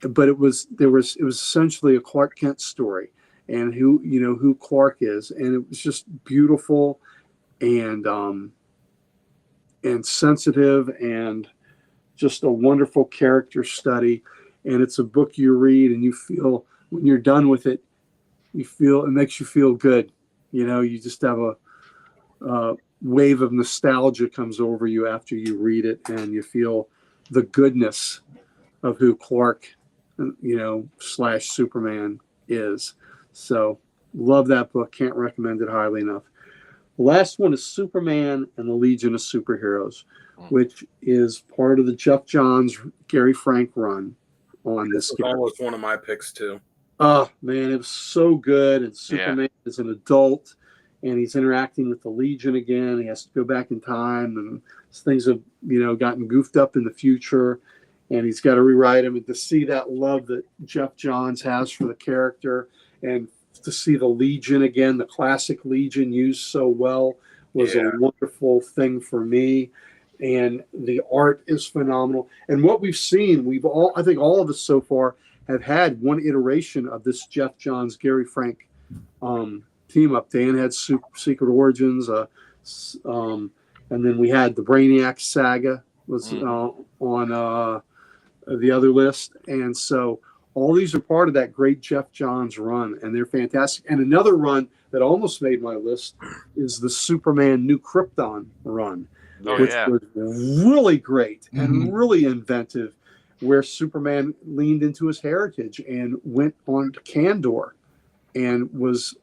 But it was essentially a Clark Kent story, and who Clark is, and it was just beautiful, and and sensitive and just a wonderful character study. And it's a book you read and you feel, when you're done with it, you feel, it makes you feel good. You just have a wave of nostalgia comes over you after you read it, and you feel the goodness of who Clark, / Superman is. So love that book. Can't recommend it highly enough. The last one is Superman and the Legion of Superheroes, which is part of the Jeff Johns, Gary Frank run on this. This was almost one of my picks too. Oh man, it was so good. And Superman is an adult, and he's interacting with the Legion again. He has to go back in time, and things have gotten goofed up in the future, and he's got to rewrite them. And to see that love that Jeff Johns has for the character, and to see the Legion again, the classic Legion used so well, was a wonderful thing for me. And the art is phenomenal. And what we've seen, I think all of us so far have had one iteration of this Jeff Johns, Gary Frank team up. Dan had Secret Origins, and then we had the Brainiac saga was on the other list. And so all these are part of that great Jeff Johns run, and they're fantastic. And another run that almost made my list is the Superman New Krypton run, which was really great and really inventive, where Superman leaned into his heritage and went on to Kandor and was,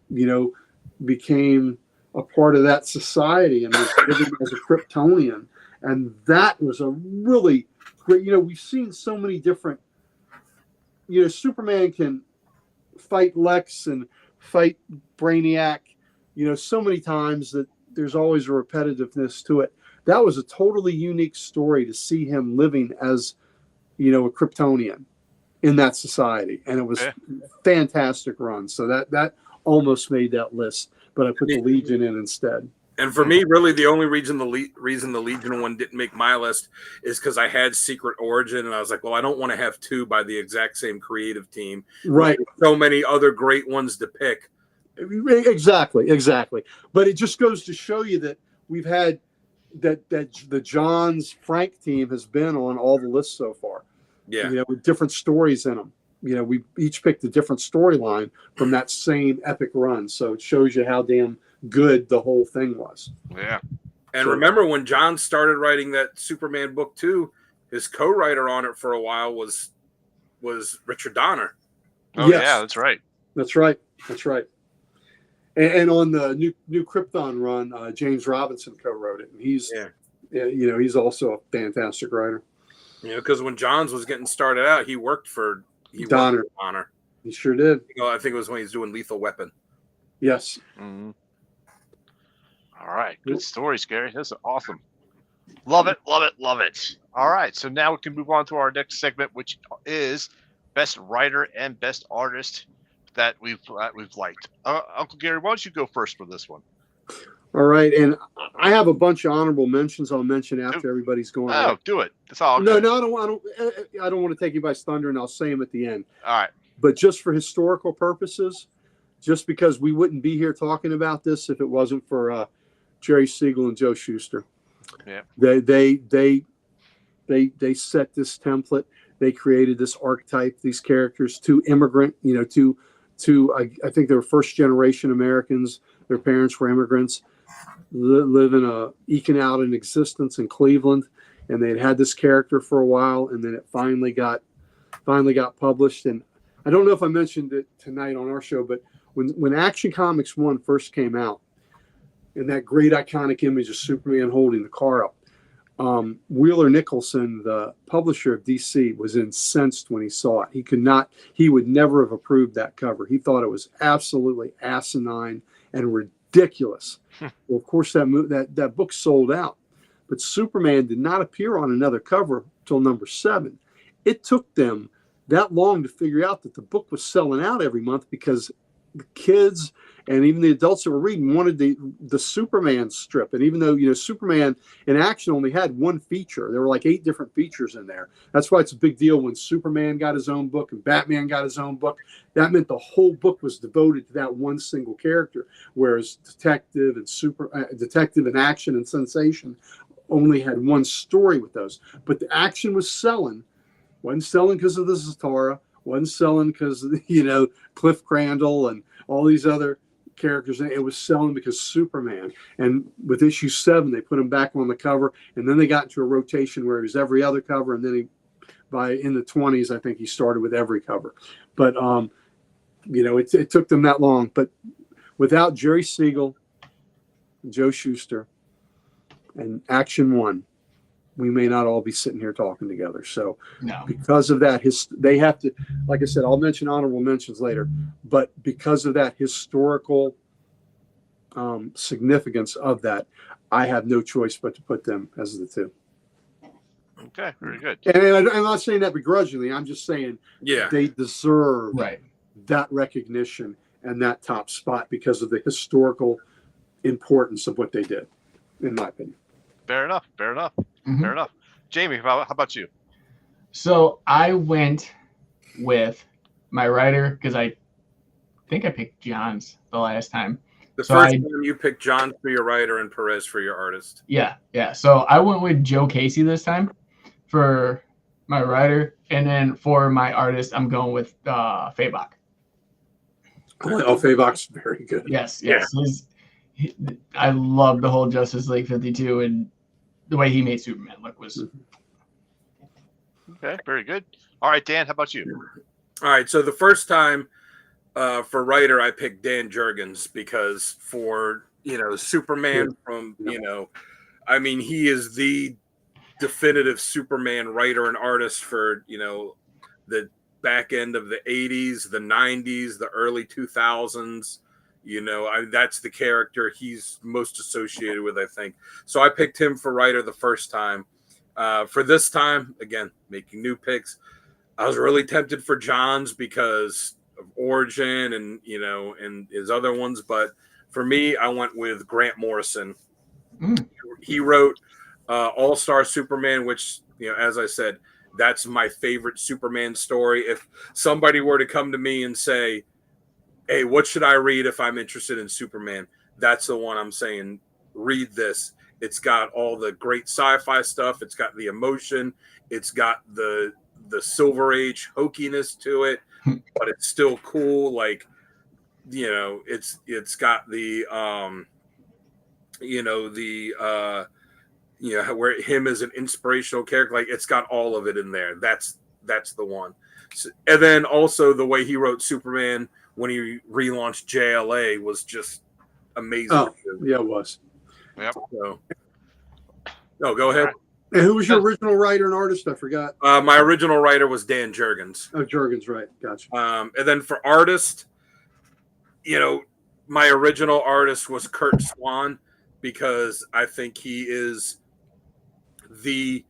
became a part of that society and was living as a Kryptonian. And that was a really great, we've seen so many different, Superman can fight Lex and fight Brainiac, so many times that there's always a repetitiveness to it. That was a totally unique story to see him living as, a Kryptonian in that society. And it was fantastic run. So that almost made that list, but I put the Legion in instead. And for me, really, the only reason the Legion one didn't make my list is because I had Secret Origin, and I was like, well, I don't want to have two by the exact same creative team. Right. So many other great ones to pick. Exactly. But it just goes to show you that we've had that the Johns Frank team has been on all the lists so far. Yeah. With different stories in them. We each picked a different storyline from that same epic run. So it shows you how damn good the whole thing was. Yeah. And remember when John started writing that Superman book too, his co-writer on it for a while was Richard Donner. Oh yeah, that's right. That's right. And on the new Krypton run, James Robinson co-wrote it, and he's he's also a fantastic writer. Because when Johns was getting started out, he worked for Donner. He sure did. I think it was when he was doing Lethal Weapon. Yes. Mm-hmm. All right, good stories, Gary. This is awesome. Love it. All right, so now we can move on to our next segment, which is best writer and best artist that we've liked. Uncle Gary, why don't you go first for this one? All right, and I have a bunch of honorable mentions. I'll mention after everybody's going. Oh, do it. That's all. No, I don't want to take anybody's thunder, and I'll say them at the end. All right. But just for historical purposes, just because we wouldn't be here talking about this if it wasn't for Jerry Siegel and Joe Shuster. Yeah. They set this template. They created this archetype, these characters, two immigrant, I think they were first generation Americans. Their parents were immigrants, eking out an existence in Cleveland, and they had this character for a while, and then it finally got published. And I don't know if I mentioned it tonight on our show, but when Action Comics 1 first came out, and that great iconic image of Superman holding the car up, Wheeler Nicholson, the publisher of DC, was incensed when he saw it. He would never have approved that cover. He thought it was absolutely asinine and ridiculous. Well, of course, that book sold out, but Superman did not appear on another cover till number 7. It took them that long to figure out that the book was selling out every month because the kids and even the adults that were reading wanted the Superman strip. And even though, Superman in action only had one feature, there were like 8 different features in there. That's why it's a big deal when Superman got his own book and Batman got his own book. That meant the whole book was devoted to that one single character, whereas detective and action and sensation only had one story with those, but the action was selling. Wasn't selling because of the Zatara. Wasn't selling because Cliff Crandall and all these other characters. It was selling because Superman. And with issue 7, they put him back on the cover, and then they got into a rotation where he was every other cover, and then in the 20s, I think he started with every cover. But it took them that long. But without Jerry Siegel, Joe Shuster, and Action 1, we may not all be sitting here talking together. So because of that, they have to, like I said, I'll mention honorable mentions later, but because of that historical significance of that, I have no choice but to put them as the 2. Okay, very good. And I'm not saying that begrudgingly. I'm just saying they deserve that recognition and that top spot because of the historical importance of what they did, in my opinion. Fair enough. Mm-hmm. Fair enough. Jamie, how about you? So I went with my writer because I think I picked John's the last time. The first time you picked John for your writer and Perez for your artist. Yeah. So I went with Joe Casey this time for my writer, and then for my artist, I'm going with Fabok. Oh, Fabok's very good. Yes. I love the whole Justice League 52 and the way he made Superman look was. Okay, very good. All right, Dan, how about you? All right, so the first time for writer, I picked Dan Jurgens because for Superman from he is the definitive Superman writer and artist for the back end of the 80s, the 90s, the early 2000s. That's the character he's most associated with, I think. So I picked him for writer the first time. For this time, again, making new picks, I was really tempted for John's because of Origin and and his other ones. But for me, I went with Grant Morrison. He wrote All-Star Superman, which as I said, that's my favorite Superman story. If somebody were to come to me and say, hey, what should I read if I'm interested in Superman? That's the one I'm saying, read this. It's got all the great sci-fi stuff. It's got the emotion. It's got the Silver Age hokiness to it, but it's still cool. Like, it's got the, where him as an inspirational character, like it's got all of it in there. That's the one. So, and then also the way he wrote Superman when he relaunched JLA was just amazing. Oh, yeah, it was. Yep. So, go ahead. And who was your original writer and artist? I forgot. My original writer was Dan Jurgens. Oh, Jurgens, right. Gotcha. And then for artist, my original artist was Kurt Swan because I think he is the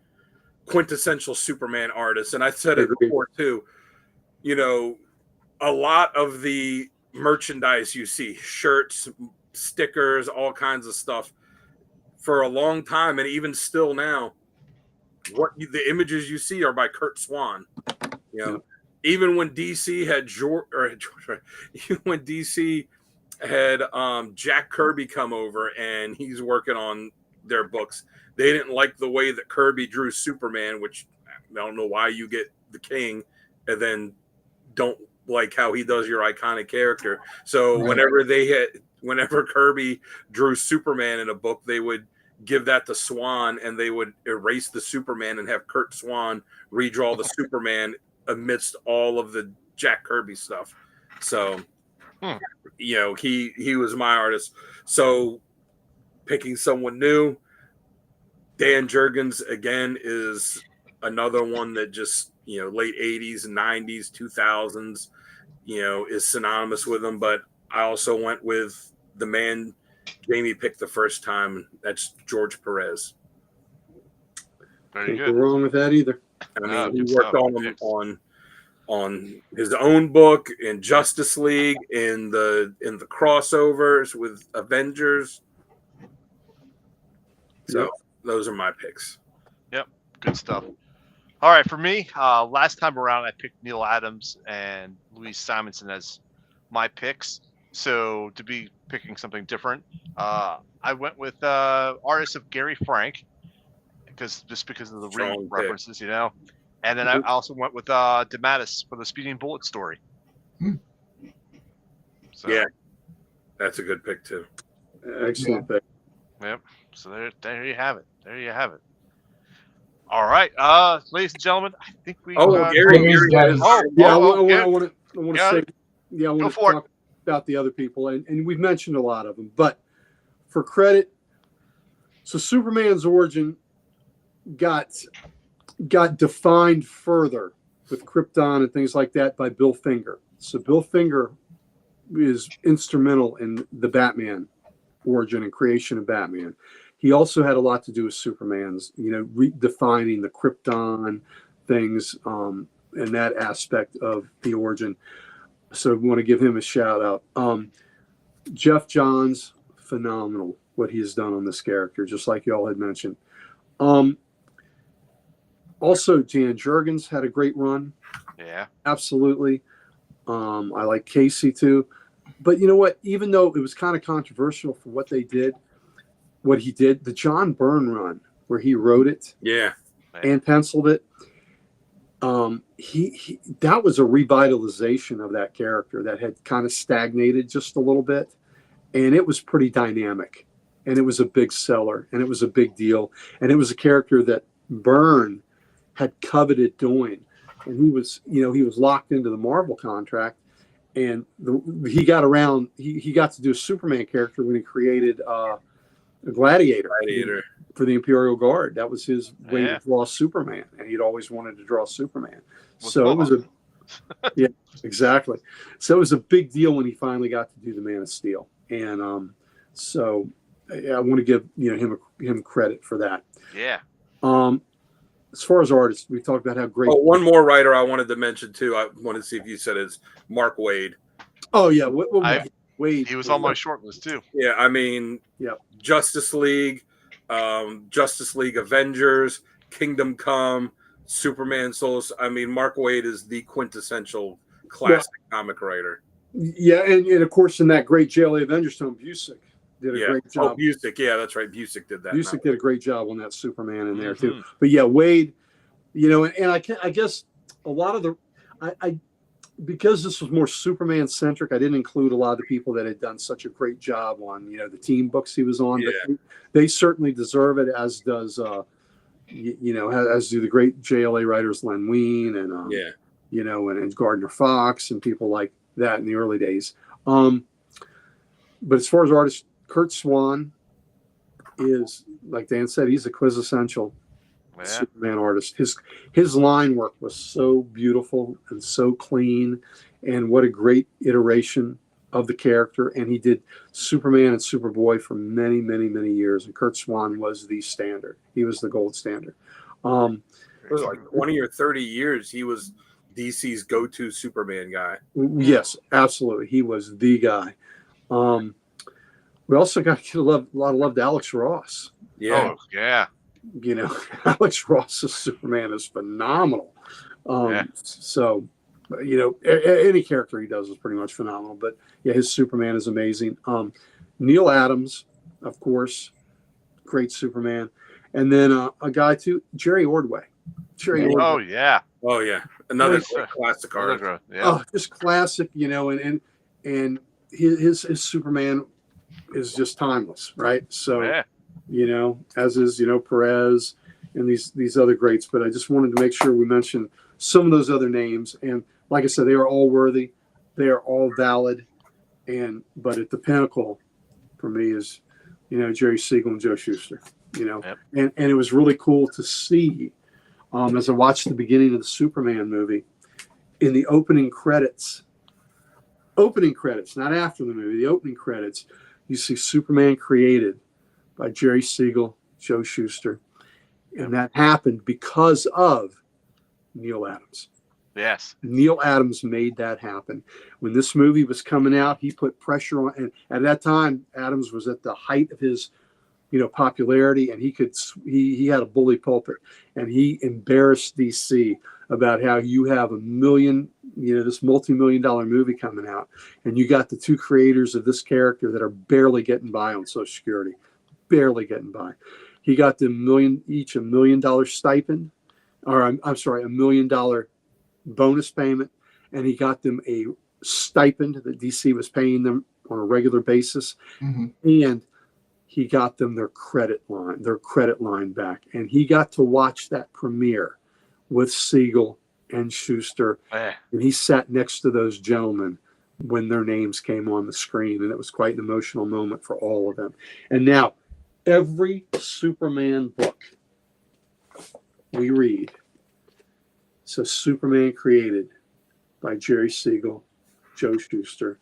quintessential Superman artist. And I said it before too, a lot of the merchandise you see, shirts, stickers, all kinds of stuff, for a long time, and even still now, the images you see are by Kurt Swan. Even when DC had when DC had Jack Kirby come over and he's working on their books, they didn't like the way that Kirby drew Superman, which I don't know why you get the King and then don't like how he does your iconic character. So whenever Kirby drew Superman in a book, they would give that to Swan and they would erase the Superman and have Kurt Swan redraw the Superman amidst all of the Jack Kirby stuff. So, he was my artist. So picking someone new, Dan Jurgens again is another one that just, late 80s, 90s, 2000s, is synonymous with him. But I also went with the man Jamie picked the first time. That's George Perez. Very good. Can't go wrong with that either. I mean, he worked on his own book in Justice League, in the crossovers with Avengers. So those are my picks. Yep, good stuff. All right, for me, last time around I picked Neil Adams and Louise Simonson as my picks. So to be picking something different, I went with artist of Gary Frank, because of the Strong references, you know. And then I also went with DeMatteis for the Speeding Bullet story. So, yeah, that's a good pick too. Excellent pick. Yep. So there you have it. There you have it. All right, ladies and gentlemen, I think we. Gary guys. I want to say, I want to for talk about the other people, and we've mentioned a lot of them, but for credit, so Superman's origin got defined further with Krypton and things like that by Bill Finger. So Bill Finger is instrumental in the Batman origin and creation of Batman. He also had a lot to do with Superman's, redefining the Krypton things and that aspect of the origin. So we want to give him a shout out. Jeff Johns, phenomenal what he has done on this character, just like y'all had mentioned. Also, Jan Jurgens had a great run. Yeah, absolutely. I like Casey too. But you know what? Even though it was kind of controversial for what he did, the John Byrne run where he wrote it, and penciled it, he that was a revitalization of that character that had kind of stagnated just a little bit, and it was pretty dynamic, and it was a big seller, and it was a big deal, and it was a character that Byrne had coveted doing, and he was locked into the Marvel contract. And he got around. He got to do a Superman character when he created a Gladiator for the Imperial Guard. That was his way to draw Superman, and he'd always wanted to draw Superman. So it was exactly. So it was a big deal when he finally got to do the Man of Steel, and so I want to give him credit for that. Yeah. As far as artists, we talked about how great. Oh, one more writer I wanted to mention too. I wanted to see if you said is Mark Waid. Oh yeah, Waid. He was on my short list too. Yeah, I mean, Justice League Avengers, Kingdom Come, Superman Souls. I mean, Mark Waid is the quintessential classic comic writer. Yeah, and of course in that great JLA Avengers film, Busiek did a great job. Oh, Busiek, that's right. Busiek did that. Busiek did a great job on that Superman in there too. But yeah, Waid, and I guess a lot of the because this was more Superman centric, I didn't include a lot of the people that had done such a great job on the team books he was on. Yeah. But they certainly deserve it, as does as do the great JLA writers Len Wein and and Gardner Fox and people like that in the early days. But as far as artists, Kurt Swan is, like Dan said, he's a quintessential Superman artist. His line work was so beautiful and so clean, and what a great iteration of the character. And he did Superman and Superboy for many, many, many years. And Kurt Swan was the standard. He was the gold standard. It was like 20 or 30 years. He was DC's go-to Superman guy. Yes, absolutely. He was the guy. We also got to give a lot of love to Alex Ross. Yeah. Oh, yeah. Alex Ross's Superman is phenomenal. So, any character he does is pretty much phenomenal. But yeah, his Superman is amazing. Neil Adams, of course, great Superman. And then a guy too, Jerry Ordway. Oh yeah. Another classic artist. Just classic. And his Superman is just timeless, right? So, as is, Perez and these other greats. But I just wanted to make sure we mentioned some of those other names. And like I said, they are all worthy. They are all valid. But at the pinnacle for me is, Jerry Siegel and Joe Shuster, and it was really cool to see as I watched the beginning of the Superman movie, in the opening credits, not after the movie, the opening credits, you see Superman created by Jerry Siegel, Joe Shuster. And that happened because of Neil Adams. Yes. Neil Adams made that happen. When this movie was coming out, he put pressure on, and at that time, Adams was at the height of his, popularity, and he had a bully pulpit, and he embarrassed DC about how you have this multi-million-dollar movie coming out, and you got the two creators of this character that are barely getting by on Social Security, barely getting by. He got them $1 million stipend, or I'm sorry, $1 million bonus payment, and he got them a stipend that DC was paying them on a regular basis, and he got them their credit line back, and he got to watch that premiere with Siegel and Schuster, and he sat next to those gentlemen when their names came on the screen, and it was quite an emotional moment for all of them. And now, every Superman book we read, so Superman created by Jerry Siegel, Joe Shuster,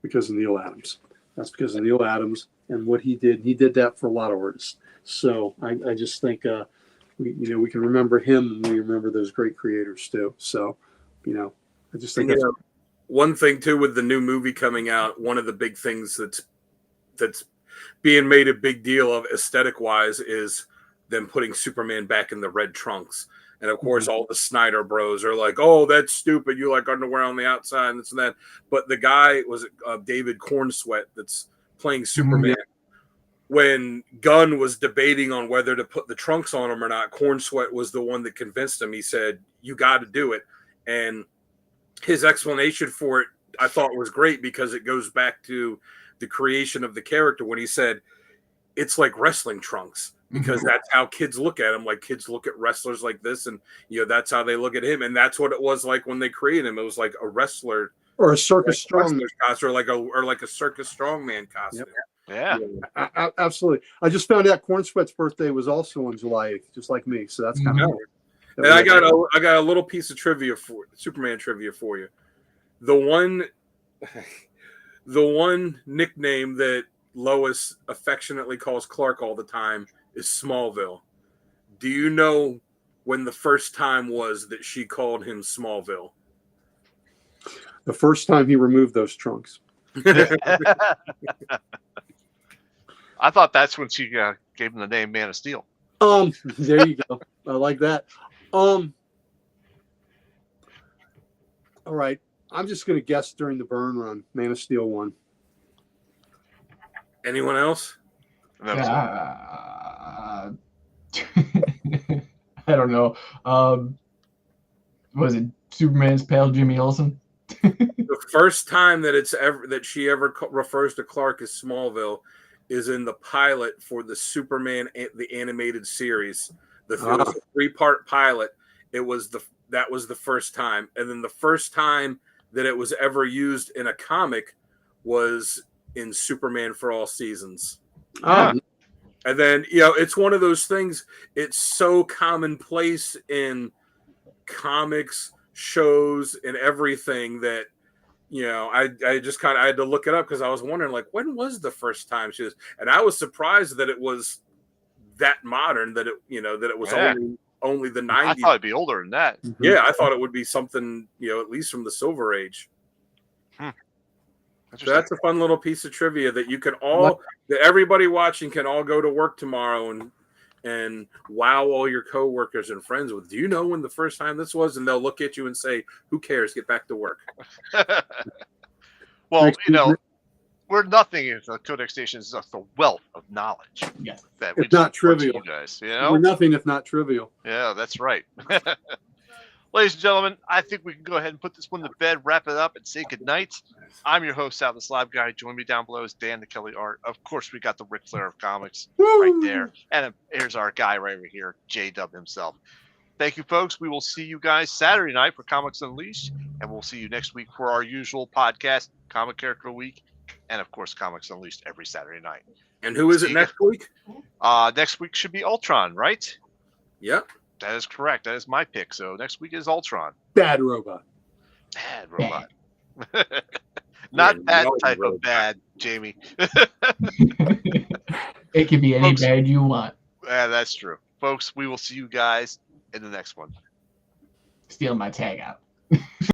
because of Neil Adams. That's because of Neil Adams and what he did. He did that for a lot of artists. So I just think we can remember him, and we remember those great creators too. So I just think one thing too with the new movie coming out, one of the big things that's being made a big deal of aesthetic wise is them putting Superman back in the red trunks. And of course, all the Snyder bros are like, "Oh, that's stupid. You like underwear on the outside and this and that." But the guy was David Cornsweet that's playing Superman. When Gunn was debating on whether to put the trunks on him or not, Cornsweet was the one that convinced him. He said, "You got to do it." And his explanation for it, I thought, was great because it goes back to the creation of the character when he said, "It's like wrestling trunks." Because that's how kids look at him. Like kids look at wrestlers like this, and that's how they look at him. And that's what it was like when they created him. It was like a wrestler or a circus strongman costume, or like a circus strongman costume. Yeah, absolutely. I just found out Cornsweet's birthday was also on July 8th, just like me. So that's kind of weird. And I got a little piece of trivia Superman trivia for you. The one nickname that Lois affectionately calls Clark all the time is Smallville. Do you know when the first time was that she called him Smallville? The first time he removed those trunks. I thought that's when she gave him the name Man of Steel. There you go. I like that. All right. I'm just going to guess during the burn run, Man of Steel 1. Anyone else? I don't know. Was it Superman's pal Jimmy Olsen? The first time that she ever refers to Clark as Smallville is in the pilot for the Superman the animated series. It was a 3-part pilot. That was the first time, and then the first time that it was ever used in a comic was in Superman for All Seasons. And then, it's one of those things, it's so commonplace in comics, shows, and everything that, I just I had to look it up because I was wondering, like, when was the first time she was, and I was surprised that it was that modern, that it was only the 90s. I thought it'd be older than that. Yeah, I thought it would be something, at least from the Silver Age. So that's a fun little piece of trivia that you can that everybody watching can all go to work tomorrow and wow all your coworkers and friends with. Do you know when the first time this was? And they'll look at you and say, "Who cares? Get back to work." Well, we're nothing if the Codex Station is just a wealth of knowledge. Yes. It's not trivial. You guys, We're nothing if not trivial. Yeah, that's right. Ladies and gentlemen, I think we can go ahead and put this one to bed, wrap it up, and say goodnight. I'm your host, Sal the Slab Guy. Join me down below is Dan the Kelly Art. Of course, we got the Ric Flair of comics right there. And here's our guy right over here, J-Dub himself. Thank you, folks. We will see you guys Saturday night for Comics Unleashed, and we'll see you next week for our usual podcast, Comic Character Week, and, of course, Comics Unleashed every Saturday night. And who is it next week? Next week should be Ultron, right? Yep. That is correct. That is my pick. So next week is Ultron. Bad robot. Bad robot. Not that type of bad, Jamie. It can be any bad you want. That's true. Folks, we will see you guys in the next one. Steal my tag out.